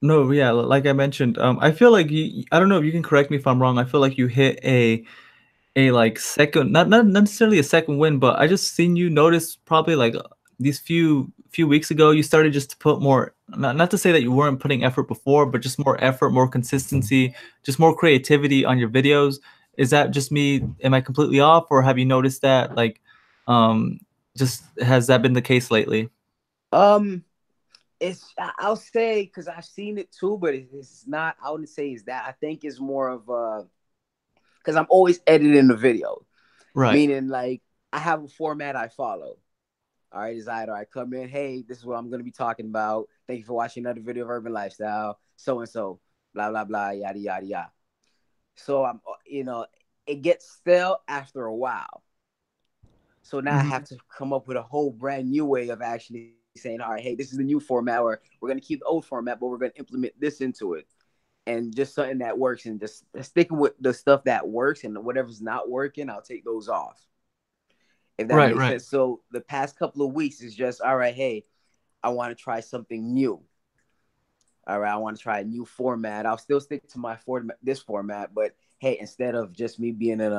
No, yeah, like I mentioned, I feel like I don't know if you can correct me if I'm wrong. I feel like you hit a like second, not necessarily a second win, but I just seen you notice probably like these few weeks ago you started just to put more, not to say that you weren't putting effort before, but just more effort, more consistency, just more creativity on your videos. Is that just me? Am I completely off, or have you noticed that like um just has that been the case lately? Um, I'll say because I've seen it too, but it's not. I wouldn't say it's that. I think it's more of because I'm always editing the video, Right. meaning like I have a format I follow. All right, is either I come in, hey, this is what I'm going to be talking about. Thank you for watching another video of urban lifestyle, so and so, blah blah blah, yada yada yada. So it gets stale after a while. So now I have Mhm. to come up with a whole brand new way of actually saying, all right, hey, this is the new format, or we're going to keep the old format, but we're going to implement this into it. And just something that works, and just sticking with the stuff that works, and whatever's not working, I'll take those off. If that Right, makes right. sense. So the past couple of weeks is just, all right, hey, I want to try something new. All right, I want to try a new format. I'll still stick to this format, but hey, instead of just me being in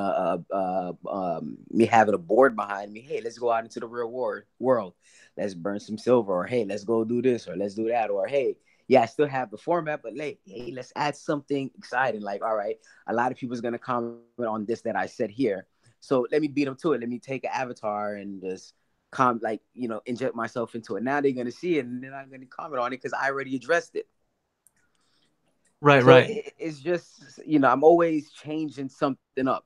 me having a board behind me, hey, let's go out into the real world. Let's burn some silver, or hey, let's go do this, or let's do that, or hey, yeah, I still have the format, but hey, let's add something exciting. Like, all right, a lot of people's gonna comment on this that I said here, so let me beat them to it. Let me take an avatar and just inject myself into it. Now they're gonna see it, and then I'm gonna comment on it because I already addressed it. Right, So right. it's just, I'm always changing something up.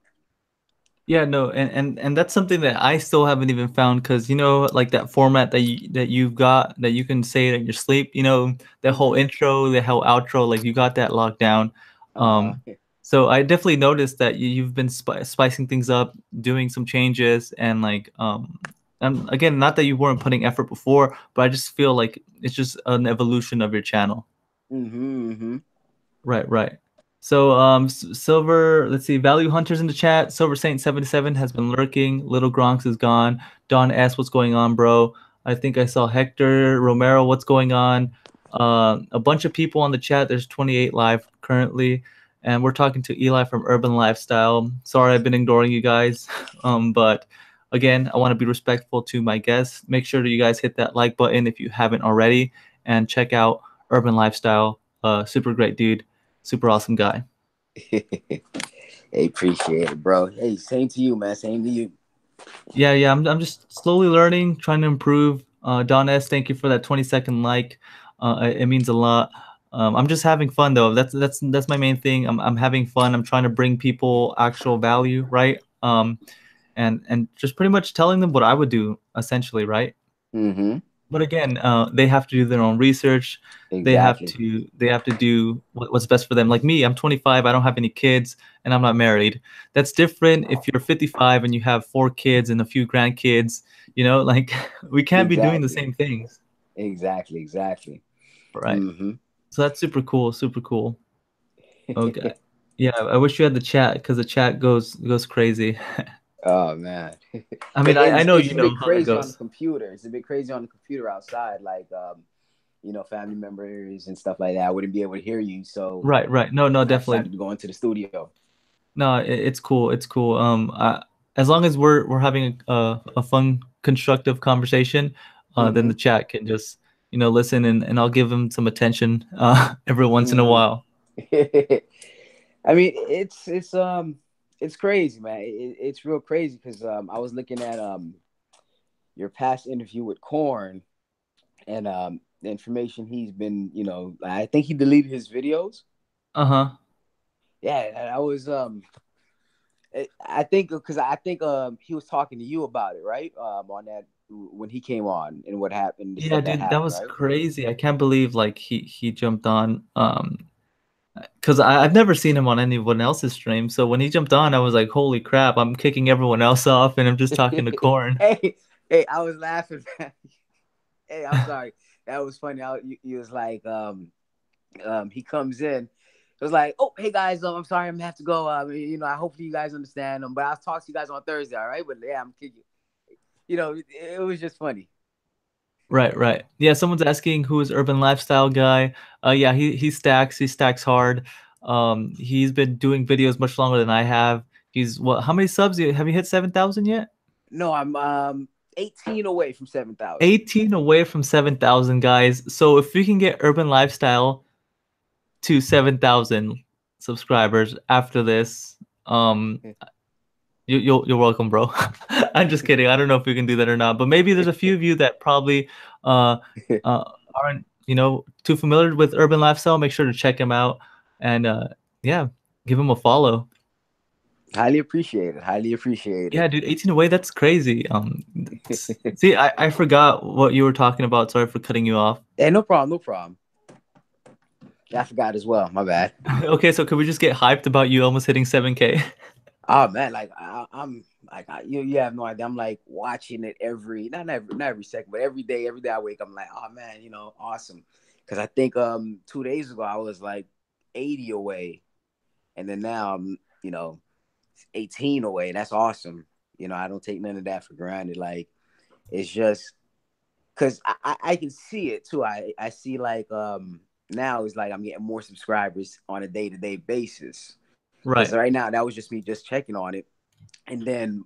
Yeah, no, and that's something that I still haven't even found because like that format that you've got that you can say it in your sleep. The whole Mm-hmm. intro, the whole outro, like you got that locked down. Uh-huh. So I definitely noticed that you've been spicing things up, doing some changes, and like and again, not that you weren't putting effort before, but I just feel like it's just an evolution of your channel. Mm-hmm. Mm-hmm. Right, right. So, Silver, let's see, Value Hunters in the chat. Silver Saint 77 has been lurking. Little Gronks is gone. Don S, what's going on, bro? I think I saw Hector Romero, what's going on? A bunch of people on the chat. There's 28 live currently, and we're talking to Eli from Urban Lifestyle. Sorry, I've been ignoring you guys, but again, I want to be respectful to my guests. Make sure that you guys hit that like button if you haven't already, and check out Urban Lifestyle. Super great dude. Super awesome guy. Hey, appreciate it, bro. Hey, same to you, man. Same to you. Yeah, yeah. I'm just slowly learning, trying to improve. Don S, thank you for that 20-second like. It means a lot. I'm just having fun though. That's my main thing. I'm having fun. I'm trying to bring people actual value, right? And just pretty much telling them what I would do essentially, right? Mm-hmm. But again, they have to do their own research. Exactly. They have to do what's best for them. Like me, I'm 25. I don't have any kids, and I'm not married. That's different if you're 55 and you have 4 kids and a few grandkids. Like we can't be doing the Exactly. same things, Exactly. Exactly. right? Hmm. So that's super cool. Super cool. Okay. Yeah, I wish you had the chat because the chat goes crazy. Oh man. I mean, It, I it's know it's you a know bit how that crazy on the goes. computer. It's a bit crazy on the computer outside, like family members and stuff like that. I wouldn't be able to hear you, so Right, right. No, no, I definitely. decided to go into the studio. No, it's cool. It's cool. As long as we're having a fun, constructive conversation, then the Hmm. chat can just listen, and I'll give them some attention every once in a Hmm. while. I mean, it's crazy, man. It's real crazy because I was looking at your past interview with Korn and the information he's been, I think he deleted his videos. Uh-huh. Yeah, I was I think because I think he was talking to you about it, right? On that when he came on and what happened, the Yeah, stuff that dude, that happened, was right? crazy. I can't believe like he jumped on. Because I've never seen him on anyone else's stream. So when he jumped on, I was like, holy crap! I'm kicking everyone else off, and I'm just talking to Corn. Hey, hey, I was laughing. Hey, I'm sorry. That was funny. You was like, he comes in. It was like, oh, hey guys, I'm sorry, I'm gonna have to go. I hope you guys understand. But I'll talk to you guys on Thursday, all right? But yeah, I'm kicking. It was just funny. Right, right. Yeah, someone's asking who is Urban Lifestyle Guy. Yeah, he stacks hard. He's been doing videos much longer than I have. He's what? How many subs? Have you hit 7,000 yet? No, I'm 18 away from 7,000. 18 away from 7,000, guys. So if we can get Urban Lifestyle to 7,000 subscribers after this, um, you're welcome, bro. I'm just kidding. I don't know if we can do that or not, but maybe there's a few of you that probably uh, uh aren't too familiar with Urban Lifestyle. Make sure to check him out, and yeah, give him a follow. Highly appreciate it. Highly appreciate Yeah, it. dude, 18 away, that's crazy. See, I forgot what you were talking about. Sorry for cutting you off. Hey, no problem, no problem. I forgot as well. My bad. Okay, so could we just get hyped about you almost hitting 7K? Oh man, like I'm like you have no idea. I'm like watching it not every second, but every day I wake up, I'm like, oh man, awesome. Because I think 2 days ago I was like 80 away, and then now I'm 18 away. That's awesome. I don't take none of that for granted. Like it's just because I can see it too. I see like now it's like I'm getting more subscribers on a day-to-day basis. Because Right. right now that was just me just checking on it. And then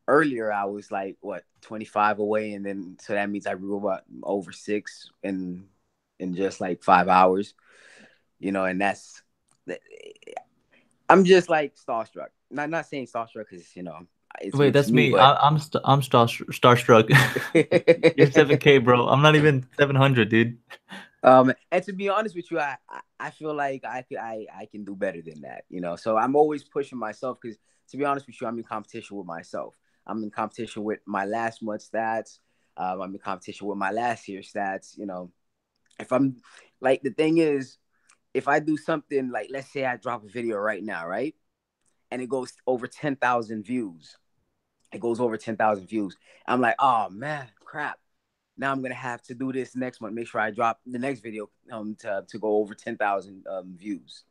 earlier I was like what 25 away, and then so that means I grew about over six in just like 5 hours, and that's I'm just like starstruck. Not saying starstruck because it's Wait, new to that's me, me. but I'm starstruck. You're 7K, bro. I'm not even 700, dude. and to be honest with you, I feel like I can do better than that, So I'm always pushing myself because to be honest with you, I'm in competition with myself. I'm in competition with my last month's stats. I'm in competition with my last year's stats. If I'm like the thing is, if I do something like let's say I drop a video right now, right, and it goes over 10,000 views, it goes over 10,000 views. I'm like, oh man, crap. Now I'm gonna have to do this next month. Make sure I drop the next video to go over 10,000 views.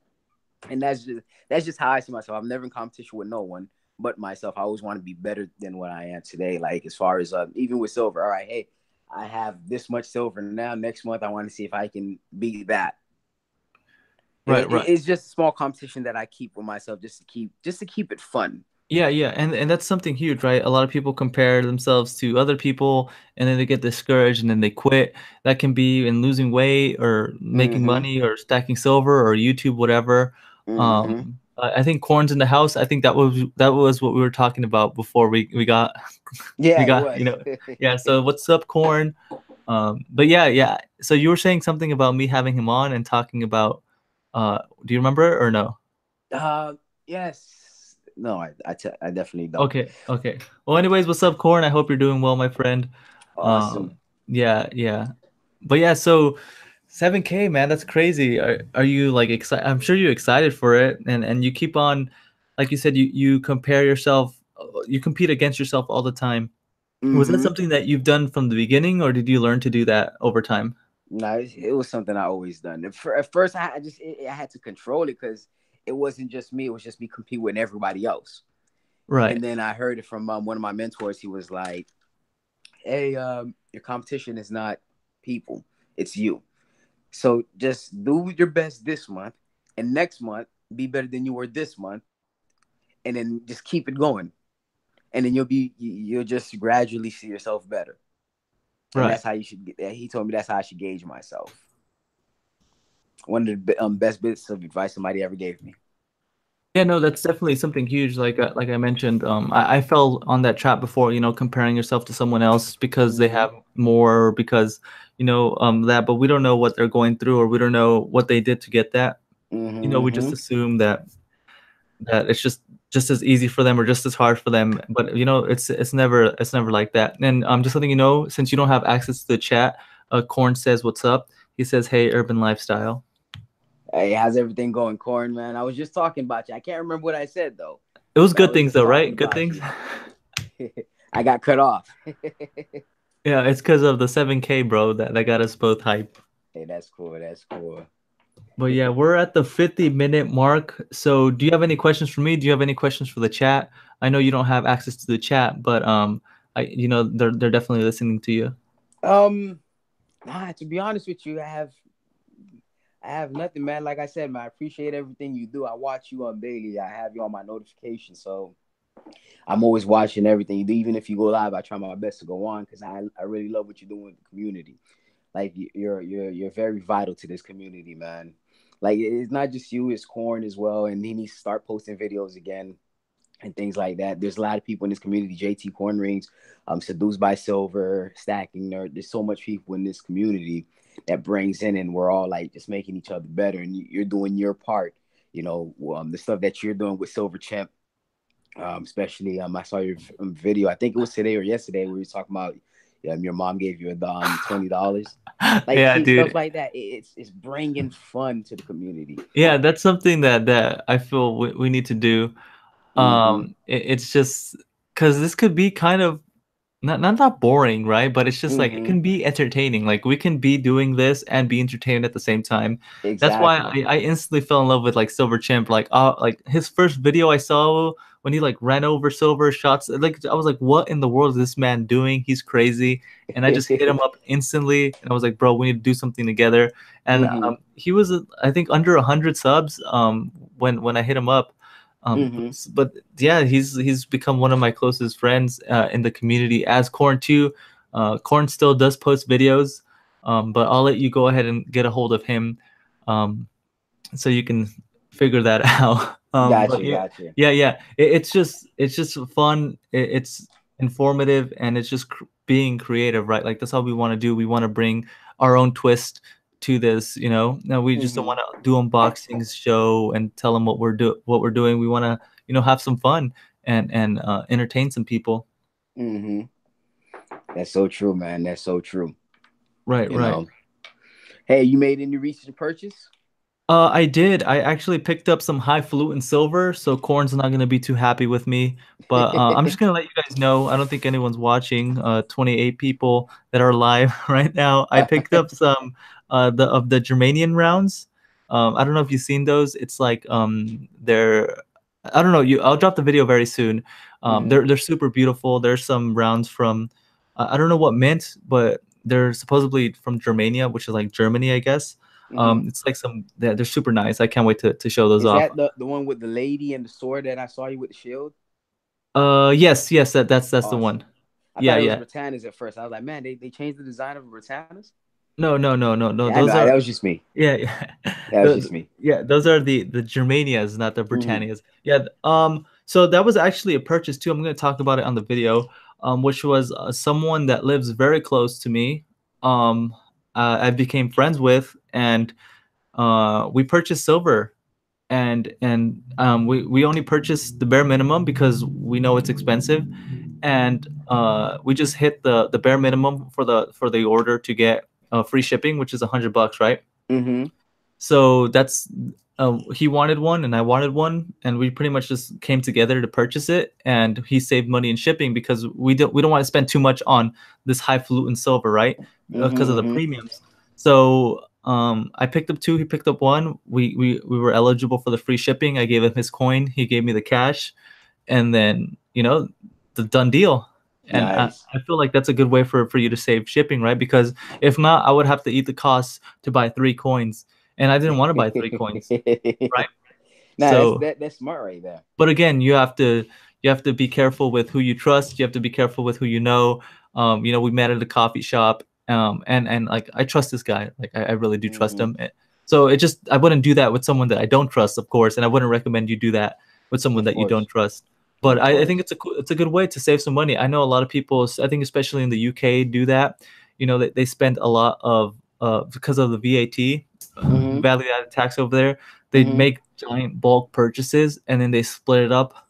And that's just how I see myself. I'm never in competition with no one but myself. I always want to be better than what I am today. Like as far as even with silver, all right, hey, I have this much silver now. Next month, I want to see if I can beat that. Right, right. It's just a small competition that I keep with myself just to keep it fun. Yeah, yeah, and that's something huge, right? A lot of people compare themselves to other people, and then they get discouraged, and then they quit. That can be in losing weight, or making Mm-hmm. money, or stacking silver, or YouTube, whatever. Mm-hmm. I think corn's in the house. I think that was what we were talking about before we got we Yeah, it got was. yeah. So what's up, corn? But yeah, yeah. So you were saying something about me having him on and talking about. Do you remember or no? uh, yes. No, I definitely don't. Okay, okay. Well, anyways, what's up, Corn? I hope you're doing well, my friend. Um, Awesome. Yeah, yeah. But yeah, so 7K, man, that's crazy. Are you like excited? I'm sure you're excited for it, and you keep on, like you said, you compare yourself, you compete against yourself all the time. Was that Mm-hmm. something that you've done from the beginning, or did you learn to do that over time? No, it was something I always done. At first, I had to control it because it wasn't just me; it was just me competing with everybody else. Right, And then I heard it from one of my mentors. He was like, "Hey, your competition is not people; it's you. So just do your best this month, and next month be better than you were this month, and then just keep it going, and then you'll just gradually see yourself better. And right. that's how you should. He told me that's how I should gauge myself. One of the best bits of advice somebody ever gave me. Yeah, no, that's definitely something huge. Like I mentioned, I fell on that trap before. Comparing yourself to someone else because they Mm-hmm. have more, or because that, but we don't know what they're going through, or we don't know what they did to get that. We just Mm-hmm. assume that it's just as easy for them or just as hard for them. But it's never like that. And just letting you know, since you don't have access to the chat, Corn says, "What's up?" He says, "Hey, urban lifestyle." Hey, how's everything going, Corn, man? I was just talking about you. I can't remember what I said though, It was but I good was things just though, talking right? Good about things. you. I got cut off. Yeah, it's because of the 7K, bro, that got us both hype. Hey, that's cool. That's cool. But yeah, we're at the 50-minute mark. So do you have any questions for me? Do you have any questions for the chat? I know you don't have access to the chat, but they're definitely listening to you. um, nah. To be honest with you, I have nothing, man. Like I said, man, I appreciate everything you do. I watch you on daily. I have you on my notification, so I'm always watching everything you do. Even if you go live, I try my best to go on because I really love what you're doing with the community. Like you're very vital to this community, man. Like it's not just you, it's Corn as well, and he needs to start posting videos again and things like that. There's a lot of people in this community, JT Corn Rings, Seduced by Silver, Stacking Nerd. There's so much people in this community that brings in, and we're all like just making each other better. And you're doing your part. The stuff that you're doing with Silver Champ, especially I saw your video. I think it was today or yesterday where you were talking about your mom gave you a $20. Like Yeah, see stuff dude. like that. It's bringing fun to the community. Yeah, that's something that I feel we need to do. Mm-hmm. It's just because this could be kind of not boring, right? But it's just like it Mm-hmm. can be entertaining. Like we can be doing this and be entertained at the same time. That's why Exactly. I instantly fell in love with like Silver Chimp. Like his first video I saw when he like ran over Silver shots. Like I was like, what in the world is this man doing? He's crazy. And I just hit him up instantly, and I was like, bro, we need to do something together. And Mm-hmm. he was, I think, under 100 subs when I hit him up. Mm-hmm. But yeah, he's become one of my closest friends in the community as Corn too. Corn still does post videos, but I'll let you go ahead and get a hold of him, um, so you can figure that out. But Gotcha. yeah, Gotcha. yeah. It's just fun. It's informative, and it's just being creative, right? Like that's all we want to do. We want to bring our own twist to this. Now we just don't Mm-hmm. want to do unboxings, show, and tell them what we're doing. We want to have some fun and entertain some people. Mm-hmm. That's so true, man. That's so true. Right, You right. know. Hey, you made any recent purchase? I did. I actually picked up some highfalutin silver, so Corn's not gonna be too happy with me. But I'm just gonna let you guys know. I don't think anyone's watching. 28 people that are live right now. I picked up some the Germanian rounds. I don't know if you've seen those. It's like they're I don't know. I'll drop the video very soon. Mm-hmm. They're super beautiful. There's some rounds from I don't know what mint, but they're supposedly from Germania, which is like Germany, I guess. Mm-hmm. It's like they're super nice. I can't wait to show those Is off. that the one with the lady and the sword that I saw you with the shield? Yes, that's the one. Awesome. I Yeah, thought it was yeah. Britannias at first. I was like, man, they changed the design of Britannias. No, no, no, no, no. Yeah, I know. Those are That was just me. yeah, yeah. That was just me. Yeah, those are the Germanias, not the Mm-hmm. Britannias. Yeah. So that was actually a purchase too. I'm gonna talk about it on the video. Which was someone that lives very close to me. Um, I became friends with, and we purchased silver, and we only purchased the bare minimum because we know it's expensive, and we just hit the bare minimum for the order to get free shipping, which is $100, right? Mm-hmm. So that's he wanted one and I wanted one, and we pretty much just came together to purchase it. And he saved money in shipping because we don't want to spend too much on this highfalutin silver, right? Because of the Mm-hmm. premiums. So I picked up two. He picked up one. We were eligible for the free shipping. I gave him his coin. He gave me the cash, and then the done deal. And Nice. I feel like that's a good way for you to save shipping, right? Because if not, I would have to eat the cost to buy three coins, and I didn't want to buy three coins, right? Nah, So, that's smart right there. but again, you have to be careful with who you trust. You have to be careful with who you know. We met at a coffee shop, and like I trust this guy. Like I really do trust Mm-hmm. him. So it just I wouldn't do that with someone that I don't trust, of course, and I wouldn't recommend you do that with someone Of that you don't course. trust. But Of I think course. it's a good way to save some money. I know a lot of people, I think especially in the UK, do that. They spend a lot of because of the VAT, Mm-hmm. value added tax over there. They Mm-hmm. make giant bulk purchases and then they split it up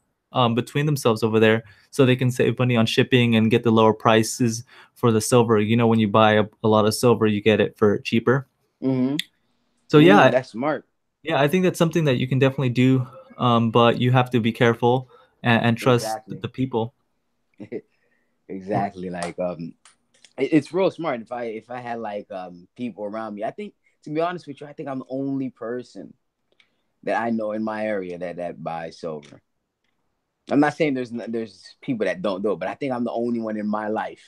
between themselves over there so they can save money on shipping and get the lower prices for the silver. When you buy a lot of silver, you get it for cheaper. Mm-hmm. So Mm, yeah, that's smart. yeah, I think that's something that you can definitely do, but you have to be careful and trust Exactly. the people. Exactly. Like it's real smart. If I had like people around me, I think, to be honest with you, I think I'm the only person that I know in my area that buys silver. I'm not saying there's people that don't do it, but I think I'm the only one in my life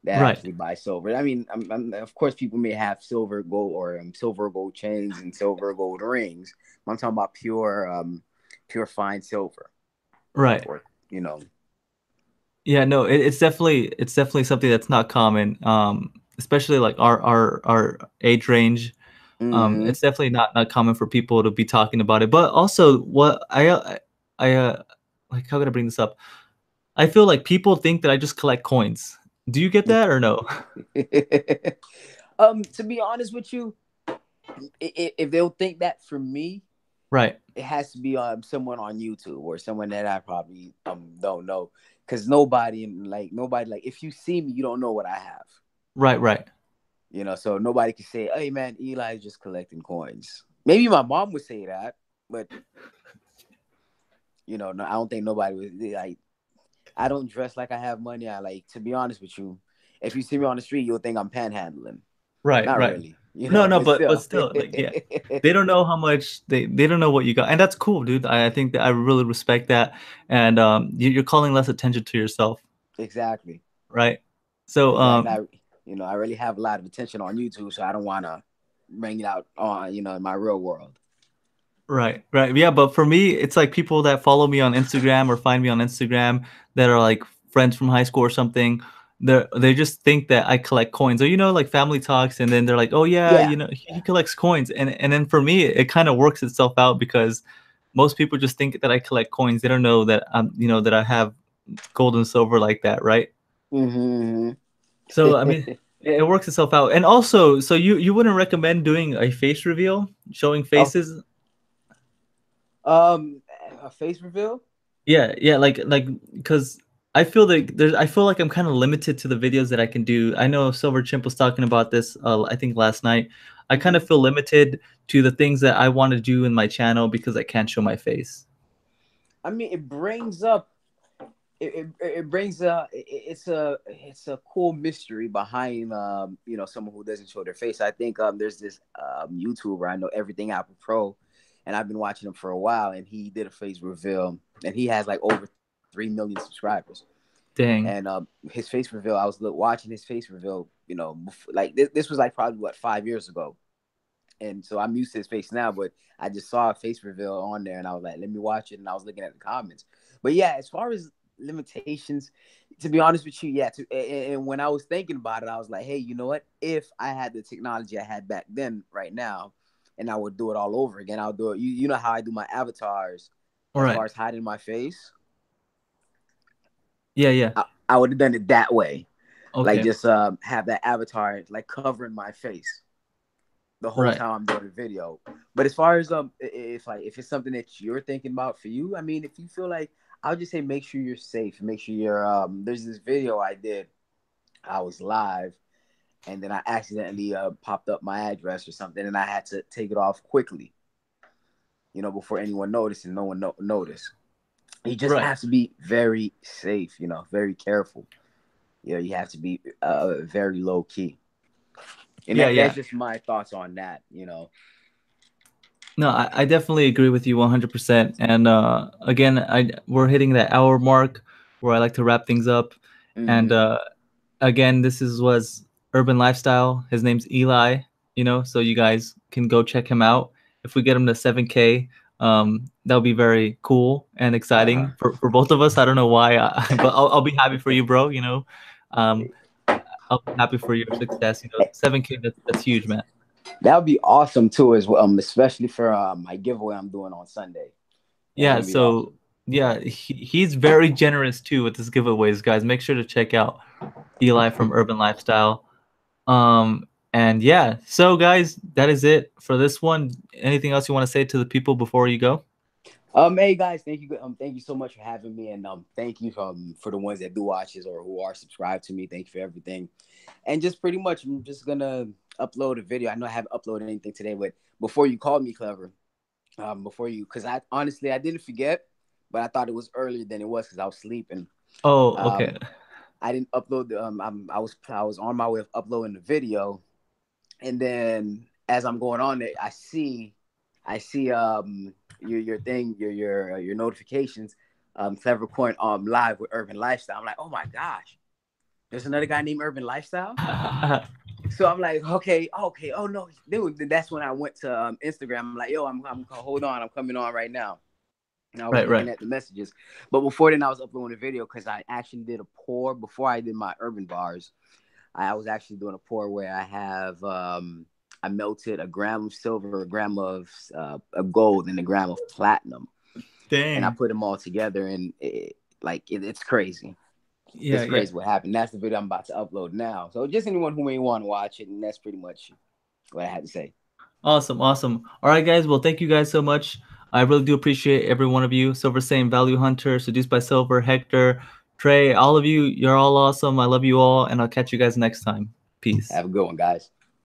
that Right, actually buys silver. I mean, of course, people may have silver gold or silver gold chains and silver gold rings. But I'm talking about pure fine silver, right. or you know. Yeah, no, it's definitely something that's not common, especially like our age range. Mm-hmm. It's definitely not common for people to be talking about it. But also, what I like, how could I bring this up? I feel like people think that I just collect coins. Do you get that or no? To be honest with you, if they'll think that from me, Right, it has to be someone on YouTube or someone that I probably don't know, because nobody, if you see me, you don't know what I have. right, right, So nobody can say, "Hey man, Eli's just collecting coins." Maybe my mom would say that, but no, I don't think nobody would like. I don't dress like I have money. I like, to be honest with you, if you see me on the street, you'll think I'm panhandling. right, Not right. really, No, no, but but still. still, like, yeah, they don't know how much they don't know what you got, and that's cool, dude. I think that I really respect that, and you're calling less attention to yourself, Exactly. right? So Exactly. I really have a lot of attention on YouTube, so I don't want to bring it out on, in my real world. right, right. Yeah, but for me, it's like people that follow me on Instagram or find me on Instagram that are like friends from high school or something. They just think that I collect coins, or like family talks, and then they're like, "Oh yeah, Yeah. he collects coins," and then for me, it kind of works itself out because most people just think that I collect coins. They don't know that that I have gold and silver like that, right? Mm-hmm. So I mean, it works itself out. And also, so you wouldn't recommend doing a face reveal, showing Oh, faces? a face reveal. Yeah, yeah, like because I feel like I'm kind of limited to the videos that I can do. I know Silver Chimp was talking about this I think last night. I kind Mm-hmm. of feel limited to the things that I want to do in my channel because I can't show my face. I mean, it brings up. It brings it's a cool mystery behind someone who doesn't show their face. I think there's this YouTuber I know, Everything Apple Pro, and I've been watching him for a while, and he did a face reveal, and he has like over 3 million subscribers. Dang. And his face reveal, I was watching his face reveal, before, like this was like probably what 5 years ago, and so I'm used to his face now, but I just saw a face reveal on there, and I was like, let me watch it, and I was looking at the comments. But yeah, as far as limitations, to be honest with you, yeah. And when I was thinking about it, I was like, hey, you know what? If I had the technology I had back then, right now, and I would do it all over again, I'll do it. You know how I do my avatars, All as right. far as hiding my face. Yeah, yeah. I would have done it that way, like Okay. just have that avatar like covering my face the whole Right. time I'm doing the video. But as far as if it's something that you're thinking about for you, I mean, if you feel like I would just say make sure you're safe. Make sure you're. There's this video I did. I was live, and then I accidentally popped up my address or something, and I had to take it off quickly. Before anyone noticed, and no one noticed. You just Right. have to be very safe. Very careful. You have to be very low key. And Yeah, that's yeah. just my thoughts on that. No, I definitely agree with you 100%. And again, we're hitting that hour mark where I like to wrap things up. And Mm-hmm. again, this was Urban Lifestyle. His name's Eli, so you guys can go check him out. If we get him to 7K, that'll be very cool and exciting for both of us. I don't know why, but I'll be happy for you, bro. Um, I'll be happy for your success. 7K, that's huge, man. That would be awesome too, as well. Especially for my giveaway I'm doing on Sunday. That's Yeah, gonna be so awesome. yeah, he's very generous too with his giveaways, guys. Make sure to check out Eli from Urban Lifestyle. And yeah, so guys, that is it for this one. Anything else you want to say to the people before you go? Hey guys, thank you so much for having me, and thank you for the ones that do watch this or who are subscribed to me. Thank you for everything, and just pretty much, I'm just gonna upload a video. I know I haven't uploaded anything today, but before you called me clever, because I honestly I didn't forget, but I thought it was earlier than it was because I was sleeping. Oh, okay. Um, I didn't upload the I was on my way of uploading the video, and then as I'm going on it, I see your thing, your notifications, Clever Coin live with Urban Lifestyle. I'm like, oh my gosh, there's another guy named Urban Lifestyle. So I'm like, okay, oh no, dude. That's when I went to Instagram. I'm like, yo, I'm hold on, I'm coming on right now. And I was Right, looking right. at the messages, but before then, I was uploading a video because I actually did a pour before I did my urban bars. I was actually doing a pour where I melted a gram of silver, a gram of gold, and a gram of platinum, and I Dang. put them all together, and it's crazy. Yeah, It's yeah. crazy what happened. That's the video I'm about to upload now. So just anyone who may want to watch it, and that's pretty much what I had to say. Awesome, awesome. All right, guys. Well, thank you guys so much. I really do appreciate every one of you. Silver Same, Value Hunter, Seduced by Silver, Hector, Trey, all of you. You're all awesome. I love you all, and I'll catch you guys next time. Peace. Have a good one, guys.